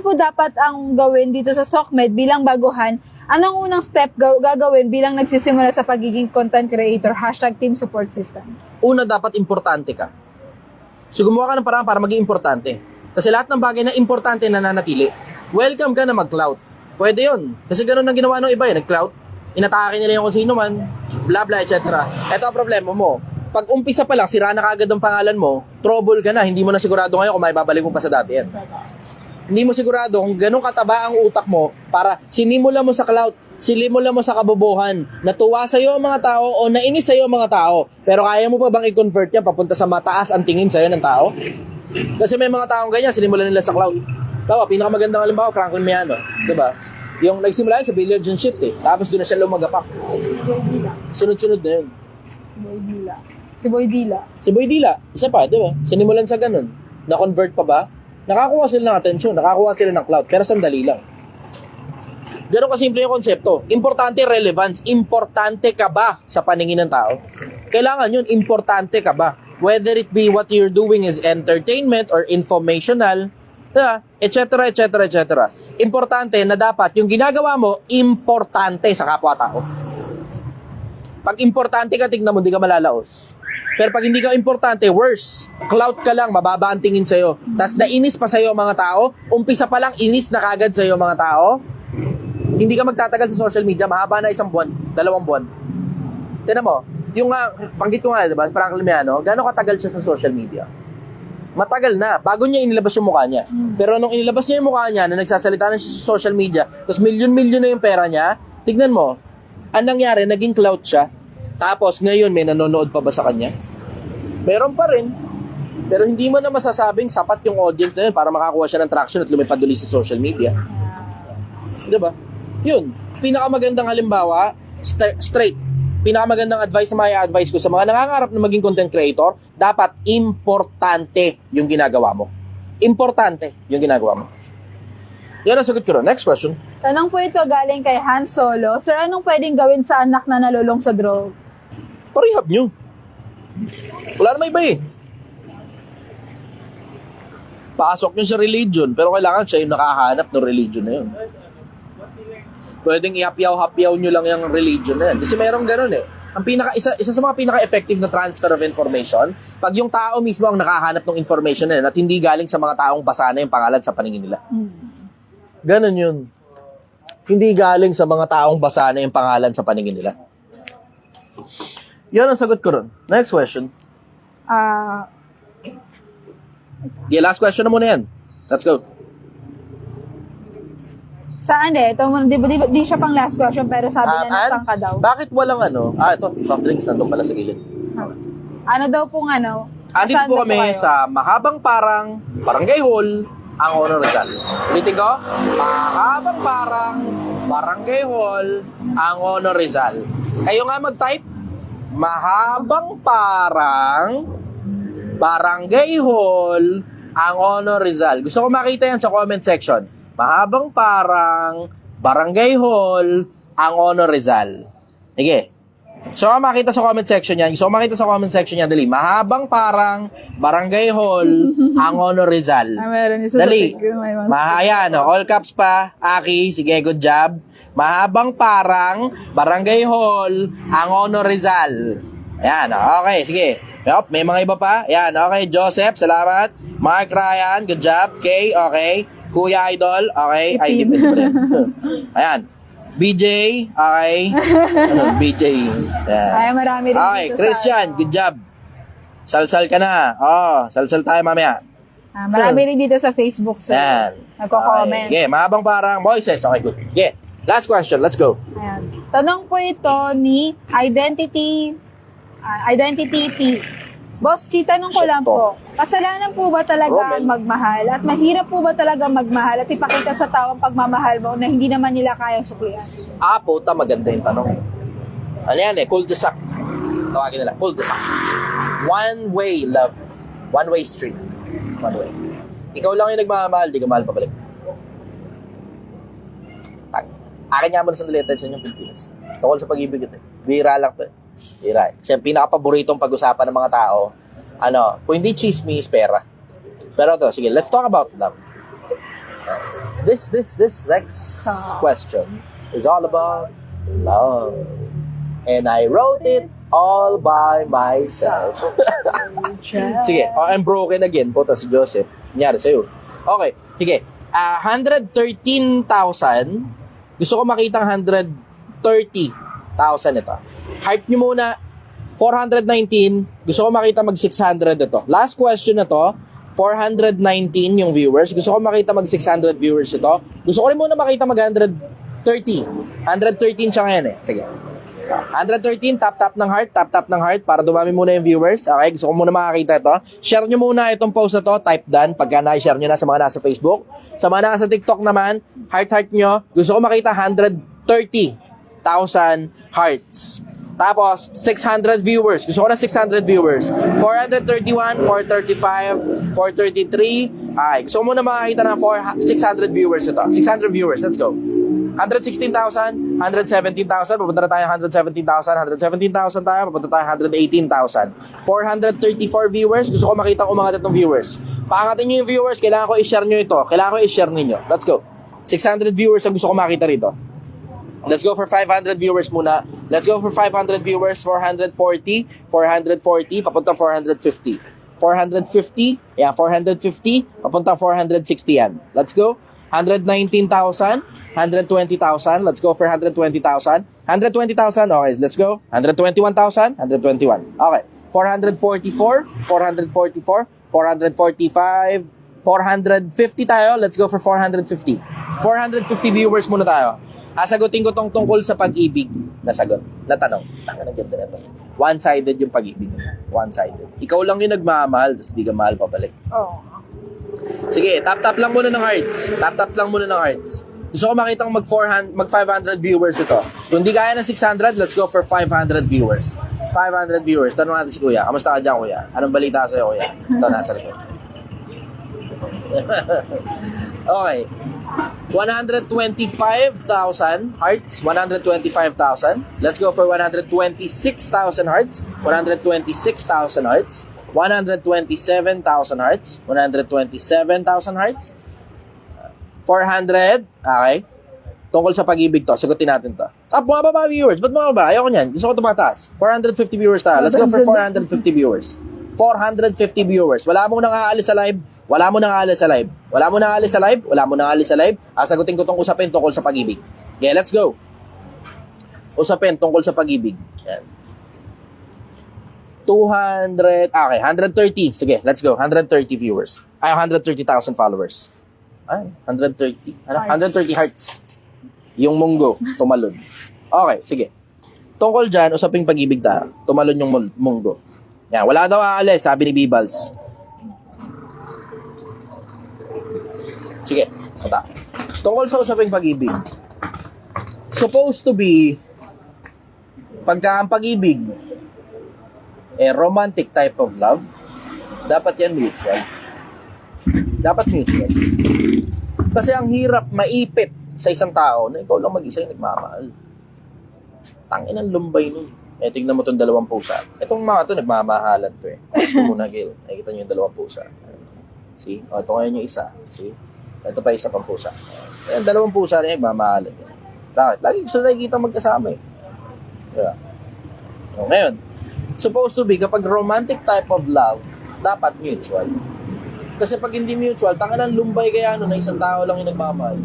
po dapat ang gawin dito sa SOCMED bilang baguhan? Anong unang step gagawin bilang nagsisimula sa pagiging content creator? #team support system. Una, dapat importante ka. So, gumawa ka ng paraan para maging importante. Kasi lahat ng bagay na importante nananatili. Welcome ka na mag-clout. Pwede yun. Kasi ganun ang ginawa ng iba nag-clout. Inatake nila yung kung sino man, bla bla, etc. Ito ang problema mo. Pag umpisa pa lang, sira na kagad ang pangalan mo, trouble ka na. Hindi mo na sigurado ngayon kung may babalik mo pa sa dati yan. Hindi mo sigurado kung ganun kataba ang utak mo para sinimula mo sa clout, sinimula mo sa kabobohan, natuwa sa'yo ang mga tao o nainis sa'yo ang mga tao. Pero kaya mo pa bang i-convert yan papunta sa mataas ang tingin sa'yo ng tao? Kasi may mga taong ganyan, sinimula nila sa clout. Tawa, pinakamagandang halimbawa, Franklin Miano. Diba? Yung nagsimula yun sa billiard and shit Tapos doon na siya lumagapak. Boy Dila. Sunod-sunod na yun. Si Boy Dila. Si Boy Dila, isa pa, di ba? Sinimulan sa ganun. Na-convert pa ba? Nakakuha sila ng atensyon, nakakuha sila ng clout, pero sandali lang. Ganun kasimple yung konsepto. Importante relevance. Importante ka ba sa paningin ng tao? Kailangan yun, importante ka ba? Whether it be what you're doing is entertainment or informational, etc., etc., etc. Importante na dapat yung ginagawa mo, importante sa kapwa-tao. Pag importante ka, tignan mo, hindi ka malalaos. Pero pag hindi ka importante, worse. Clout ka lang, mababa ang tingin sa'yo. Tapos nainis pa sa'yo mga tao, umpisa pa lang, inis na kagad sa'yo mga tao. Hindi ka magtatagal sa social media, mahaba na 1 buwan, 2 buwan. Tignan mo, yung panggit ko nga, diba, Franklin Miano, gano'ng katagal siya sa social media? Matagal na, bago niya inilabas yung mukha niya. Pero nung inilabas niya yung mukha niya, na nagsasalita na siya sa social media, tapos milyon-milyon na yung pera niya, tignan mo, ang nangyari, naging clout siya. Tapos ngayon, may nanonood pa ba sa kanya? Meron pa rin. Pero hindi mo na masasabing sapat yung audience na yun para makakuha siya ng traction at lumipad ulit sa social media. Diba? Yun. Pinakamagandang halimbawa, straight. Pinakamagandang advice na may advice ko sa mga nangangarap na maging content creator, dapat importante yung ginagawa mo. Importante yung ginagawa mo. Yan ang sagot ko ron. Next question. Tanong po ito galing kay Han Solo. Sir, anong pwedeng gawin sa anak na nalulong sa drug? Parehab nyo. Wala naman iba Pasok nyo sa religion, pero kailangan siya yung nakahanap ng religion na yun. Pwedeng ihapyaw-hapyaw nyo lang yung religion na yan. Kasi mayroong ganun eh. Isa sa mga pinaka-effective na transfer of information, pag yung tao mismo ang nakahanap ng information na yan at hindi galing sa mga taong basa na yung pangalan sa paningin nila. Ganun yun. Hindi galing sa mga taong basa na yung pangalan sa paningin nila. Yan ang sagot ko ron. Next question. Yeah, last question na muna yan. Let's go. Saan eh? Ito, di siya pang last question, pero sabi na nasaan ka daw. Bakit walang ano? Ito, soft drinks nandun pala sa gilid. Ano daw pong ano? Andito Saan po daw kami kayo? sa Mahabang Parang, Barangay Hall, ang Honor Rizal. Ulitin ko, Mahabang Parang, Barangay Hall, ang Honor Rizal. Kayo nga mag-type, Mahabang Parang, Barangay Hall, ang Honor Rizal. Gusto ko makita yan sa comment section. Mahabang Parang, Barangay Hall, ang Honor Rizal. Sige. So, makita sa comment section yan. Gusto ko makita sa comment section yan. Dali. Mahabang Parang, Barangay Hall, ang Honor Rizal. Meron isa Dali. sa Ayan, all caps pa. Aki, sige, good job. Mahabang Parang, Barangay Hall, ang Honor Rizal. Ayan, okay, sige. Yup, may mga iba pa. Ayan, okay. Joseph, salamat. Mark Ryan, good job. Kay, okay. Kuya Idol, okay. Ay, di pa rin. Ayan. BJ, okay. BJ. Ayan. Ay, marami rin Okay, dito Christian, sa... good job. Salsal ka na. Salsal tayo mamaya. marami rin dito sa Facebook, sir. Yan. Nagko-comment. Okay, Mahabang Parang, Moises. Okay, good. Okay, last question. Let's go. Ayan. Tanong po ito ni Identity T. Boss Chi, tanong ko lang po, kasalanan po ba talaga ang magmahal? At mahirap po ba talaga magmahal at ipakita sa tao ang pagmamahal mo na hindi naman nila kayang suklian? Puta, maganda yung tanong. Ano yan eh, cul-de-sac. Tawagin nila, cul-de-sac. One way love. One way street. One way. Ikaw lang yung nagmamahal, di ka mahal pabalik. Akin nga mo na sandali attention yung Pilipinas. Tungkol sa pag-ibig ito. Bira lang to eh. Bira eh. Kasi ang pinaka-paboritong pag-usapan ng mga tao, kung hindi chismis, pera. Pero ito, sige, let's talk about love. This next question is all about love. And I wrote it all by myself. Sige, I'm broken again. Puta si Joseph. Nangyari sa'yo. Okay, sige. 113,000. Gusto ko makita ang 130,000 ito. Heart nyo muna. 419. Gusto ko makita mag 600 ito. Last question na to. 419 yung viewers. Gusto ko makita mag 600 viewers ito. Gusto ko rin muna makita mag 130. 113 siya ngayon eh. Sige. 113, tap ng heart para dumami muna yung viewers. Okay, gusto ko muna makakita ito. Share nyo muna itong post na to, type done, pagka na-share nyo na sa mga nasa Facebook. Sa mga nasa TikTok naman, heart nyo. Gusto ko makita 130,000 hearts. Tapos, 600 viewers. Gusto ko na 600 viewers. 431, 435, 433. Okay, gusto ko muna makakita ng 600 viewers ito. 600 viewers, let's go. 116,000, 117,000, papunta na tayo 117,000, 117,000 tayo, papunta tayo 118,000. 434 viewers, gusto ko makita umangat itong viewers. Paangatin nyo yung viewers, kailangan ko i-share nyo ito. Kailangan ko i-share ninyo. Let's go. 600 viewers ang gusto ko makita rito. Let's go for 500 viewers muna. Let's go for 500 viewers, 440, 440, papunta 450. 450, yeah, 450, papunta 460 yan. Let's go. 119,000, 120,000, let's go for 120,000. 120,000, okay, let's go. 121,000, 121. Okay. 444, 444, 445, 450 tayo. Let's go for 450. 450 viewers muna tayo. Sagutin ko tong tungkol sa pag-ibig na sagot, na tanong. Taka ng ganda na ito. One-sided yung pag-ibig. One-sided. Ikaw lang yung nagmamahal, tapos di ka mahal pabalik. Oo. Sige, tap lang muna ng hearts. Tap lang muna ng hearts. Gusto ko makita kung mag 500 viewers ito. Kung di kaya ng 600, let's go for 500 viewers. 500 viewers. Tanong natin si Kuya. Kamusta ka dyan, Kuya? Anong balita sa'yo, Kuya? Ito, nasa likod. Okay. 125,000 hearts. 125,000. Let's go for 126,000 hearts. 126,000 hearts. 127,000 hearts. 127,000 hearts. 400. Okay. Tungkol sa pag-ibig to. Sagutin natin to. Bumababa viewers. Ba't bumababa? Ayoko niyan. Gusto ko tumataas. 450 viewers tayo. Let's go for 450 viewers. 450 viewers. Wala mo nang aalis sa live. Wala mo nang aalis sa live. Wala mo nang aalis sa live. Wala mo nang aalis sa live. Sagutin ko tong usapin tungkol sa pag-ibig. Okay, let's go. Usapin tungkol sa pag-ibig. Yan. 200. Okay, 130. Sige, let's go. 130 viewers. 130,000 followers. 130. 130 hearts. Yung munggo, tumalon. Okay, sige. Tungkol dyan, usaping pag-ibig tayo. Tumalon yung munggo. Yan, wala daw aalis, sabi ni Bibals. Sige, ata. Tungkol sa usaping pag-ibig. Supposed to be, pagka ang pag-ibig, romantic type of love, dapat yan mutual. Dapat mutual. Kasi ang hirap maipit sa isang tao na ikaw lang mag-isa yung nagmamahal. Tangin ang lumbay nun. Tingnan mo itong dalawang pusa. Itong mga to nagmamahalan to eh. Gusto mo na, Gil. Nakikita nyo yung dalawang pusa. See? Ito ngayon yung isa. See? Ito pa isa pang pusa. Ayan, dalawang pusa na yung nagmamahalan. Bakit? Lagi gusto na nakikita magkasama eh. Diba? So, ngayon, supposed to be, kapag romantic type of love, dapat mutual. Kasi pag hindi mutual, tangin ang lumbay kaya na isang tao lang yung nagmamahal.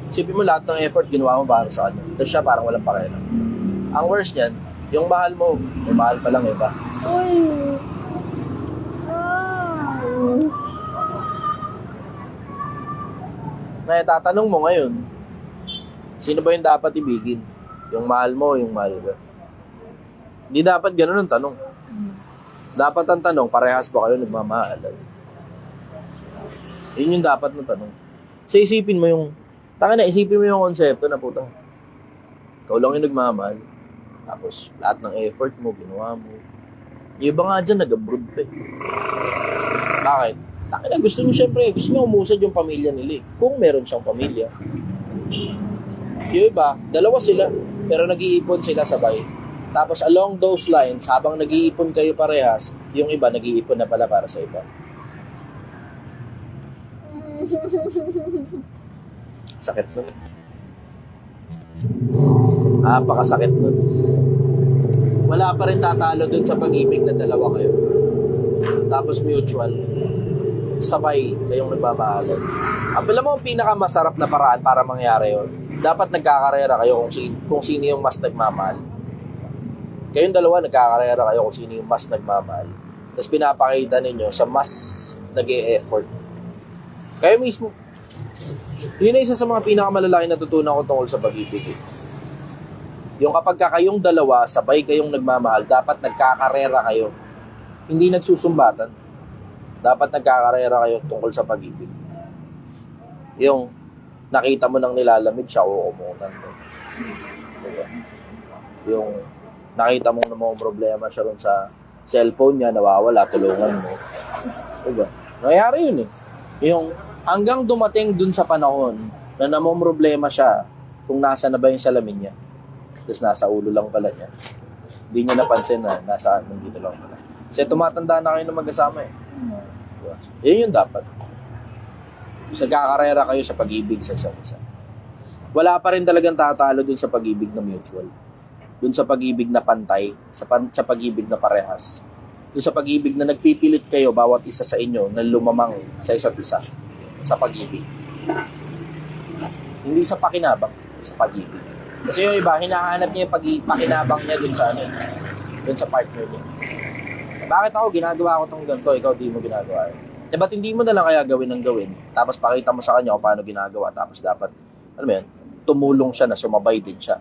Isipin mo lahat ng effort ginawa mo para sa kanya. Tapos siya parang walang pakialam. Ang worst niyan, yung mahal mo, may mahal pa lang iba. Uy. Tatanong mo ngayon, sino ba yung dapat ibigin? Yung mahal mo o yung mahal ka? Hindi dapat ganun ang tanong. Dapat ang tanong, parehas ba kayo nagmamahalan? Yun yung dapat na tanong. So isipin mo yung isipin mo yung konsepto na putang. Ikaw lang yung nagmamahal. Tapos, lahat ng effort mo, ginawa mo. Yung iba nga dyan, nag-abroad pa eh. Bakit? Gusto nyo syempre, gusto nyo umusad yung pamilya nila eh. Kung meron siyang pamilya. Yung iba, dalawa sila. Pero nag-iipon sila sabay. Tapos, along those lines, habang nag-iipon kayo parehas, yung iba, nag-iipon na pala para sa iba. Sakit nun. Napakasakit nun. Wala pa rin tatalo dun sa pag-ibig na dalawa kayo. Tapos mutual. Sabay kayong nagmamahalan. Alam mo ang pinakamasarap na paraan para mangyari yun? Dapat nagkakarera kayo kung sino yung mas nagmamahal. Kayong dalawa nagkakarera kayo kung sino yung mas nagmamahal. Tapos pinapakita ninyo sa mas nag-e-effort. Kayo mismo. Yun na isa sa mga pinakamalalaki natutunan ko tungkol sa pag-ibig. Yung kapag kayong dalawa, sabay kayong nagmamahal, dapat nagkakarera kayo. Hindi nagsusumbatan. Dapat nagkakarera kayo tungkol sa pag-ibig. Yung nakita mo nang nilalamig siya, uumunan mo. Diba? Yung nakita mo na mga problema siya ron sa cellphone niya, nawawala, tulungan mo. Diba? Nangyari yun eh. Yung hanggang dumating dun sa panahon na namang problema siya kung nasa na ba yung salamin niya. Tapos nasa ulo lang pala niya. Hindi niya napansin na nasaan, nandito lang pala. Kasi tumatanda na kayo na mag-asama eh. Diba? Yun yung dapat. Nagkakarera kayo sa pag-ibig sa isa't isa. Wala pa rin talagang tatalo dun sa pag-ibig na mutual. Dun sa pag-ibig na pantay, sa pag-ibig na parehas. Dun sa pag-ibig na nagpipilit kayo bawat isa sa inyo na lumamang sa isa't isa sa pag-ibig. Hindi sa pakinabang, sa pag-ibig. Kasi yung iba, hinahanap niya yung pakinabang niya dun sa dun sa partner niya. Bakit ako ginagawa ko tong ganito, ikaw di mo ginagawa yun? Ba't hindi mo na lang kaya gawin ng gawin? Tapos pakita mo sa kanya kung paano ginagawa. Tapos dapat, alam mo yan, tumulong siya na sumabay din siya.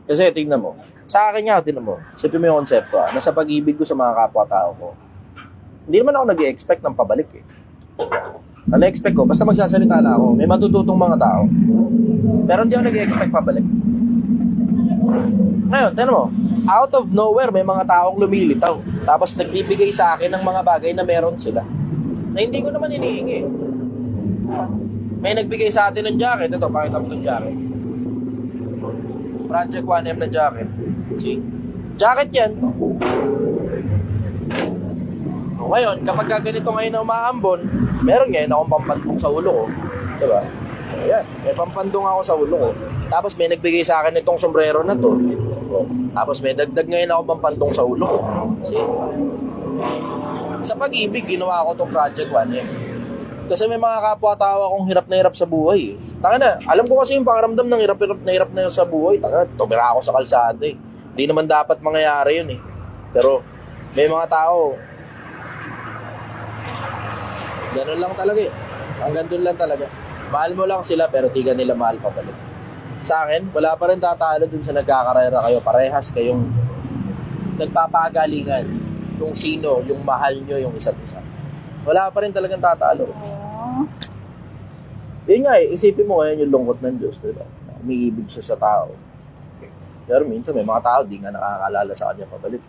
Kasi tingnan mo, sa akin nga, tingnan mo, sipin mo yung konsepto na sa pag-ibig ko sa mga kapwa-tao ko, hindi naman ako nag-i-expect ng pabalik eh. Ang na-expect ko, basta magsasalita na ako, may matututong mga tao. Pero hindi ako nag-i-expect pabalik. Ngayon, tingnan mo, out of nowhere, may mga taong lumilitaw. Tapos nagbibigay sa akin ng mga bagay na meron sila. Na hindi ko naman hinihingi. May nagbigay sa atin ng jacket. Ito, pakita mo itong jacket. Project 1M na jacket. See? Jacket yan. Ngayon, kapag ganito ngayon na umaambon, meron ngayon akong pampandong sa ulo ko. Diba? Ayan, may pampandong ako sa ulo ko. Tapos may nagbigay sa akin itong sombrero na to. Tapos may dagdag ngayon ako pampandong sa ulo ko. See? Sa pag-ibig, ginawa ko itong Project 1M. Kasi may mga kapwa-tao akong hirap na hirap sa buhay. Taka na, alam ko kasi yung pangaramdam ng hirap na yun sa buhay. Taka, tumira ako sa kalsada eh. Hindi naman dapat mangyayari yun eh. Pero may mga tao, ganun lang talaga eh. Hanggang dun lang talaga. Mahal mo lang sila pero di ka nila mahal pa balik. Sa akin, wala pa rin tatalo dun sa nagkakarera kayo. Parehas kayong nagpapagalingan kung sino yung mahal nyo yung isa't isa. Wala pa rin talagang tatalo. Yun nga eh, isipin mo ngayon yung lungkot ng Diyos, diba? Umiibig siya sa tao. Pero minsan may mga tao di nga nakakalala sa kanya pabalik.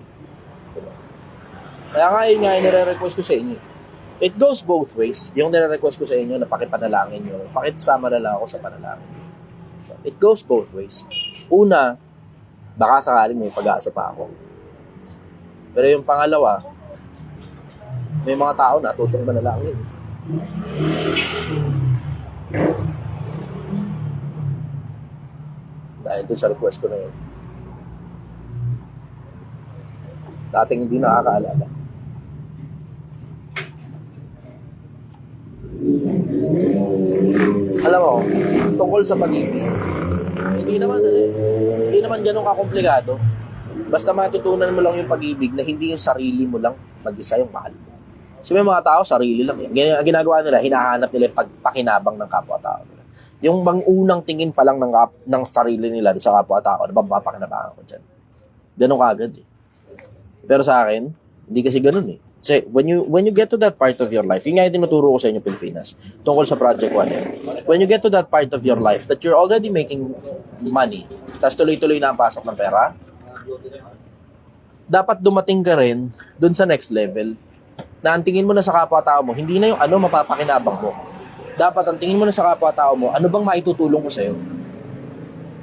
Diba? Kaya nga yun nga yung nire-request ko sa inyo. It goes both ways. Yung nire-request ko sa inyo na pakipanalangin nyo, pakisama na lang ako sa panalangin. It goes both ways. Una, baka sakaling may pag-aasa pa ako. Pero yung pangalawa, may mga tao na tutong manalangin. Dahil dun sa request ko na yun. Dating hindi nakakaalala. Alam mo, tungkol sa pag-ibig, hindi naman ganun kakomplikado. Basta matutunan mo lang yung pag-ibig na hindi yung sarili mo lang mag-isa yung mahal mo. So may mga tao, sarili lang yan. Ginagawa nila, hinahanap nila yung pagpakinabang ng kapwa-tao nila. Yung bang unang tingin pa lang ng sarili nila sa kapwa-tao, mapapakinabangan ko dyan. Ganun kagad eh. Pero sa akin, hindi kasi ganun eh. Kasi when you get to that part of your life, yun nga yung tinuturo ko sa inyo Pilipinas, tungkol sa Project 1M. When you get to that part of your life that you're already making money, tapos tuloy-tuloy na ang pasok ng pera, dapat dumating ka rin dun sa next level na ang tingin mo na sa kapwa-tao mo, hindi na yung ano mapapakinabang mo. Dapat ang tingin mo na sa kapwa-tao mo, ano bang maitutulong ko sa'yo?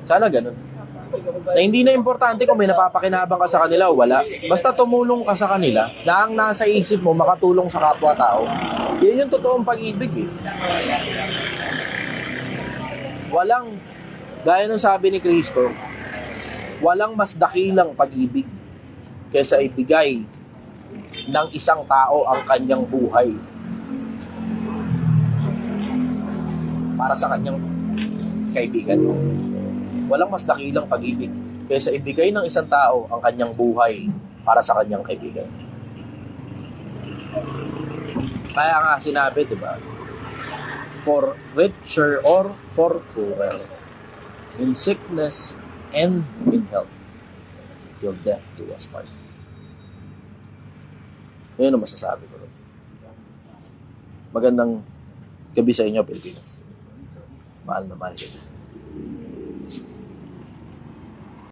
Sana ganun. Na hindi na importante kung may napapakinabang ka sa kanila o wala. Basta tumulong ka sa kanila na ang nasa isip mo makatulong sa kapwa-tao. Yan yung totoong pag-ibig eh. Walang, gaya nung sabi ni Kristo, walang mas dakilang pag-ibig kaysa ibigay ng isang tao ang kanyang buhay para sa kanyang kaibigan. Walang mas dakilang pag-ibig kaysa ibigay ng isang tao ang kanyang buhay para sa kanyang kaibigan. Kaya nga sinabi, di ba? For richer or for poorer, in sickness and in health, your death do us part. Yun ang masasabi ko. Magandang gabi sa inyo, Pilipinas. Mahal na mahal kayo.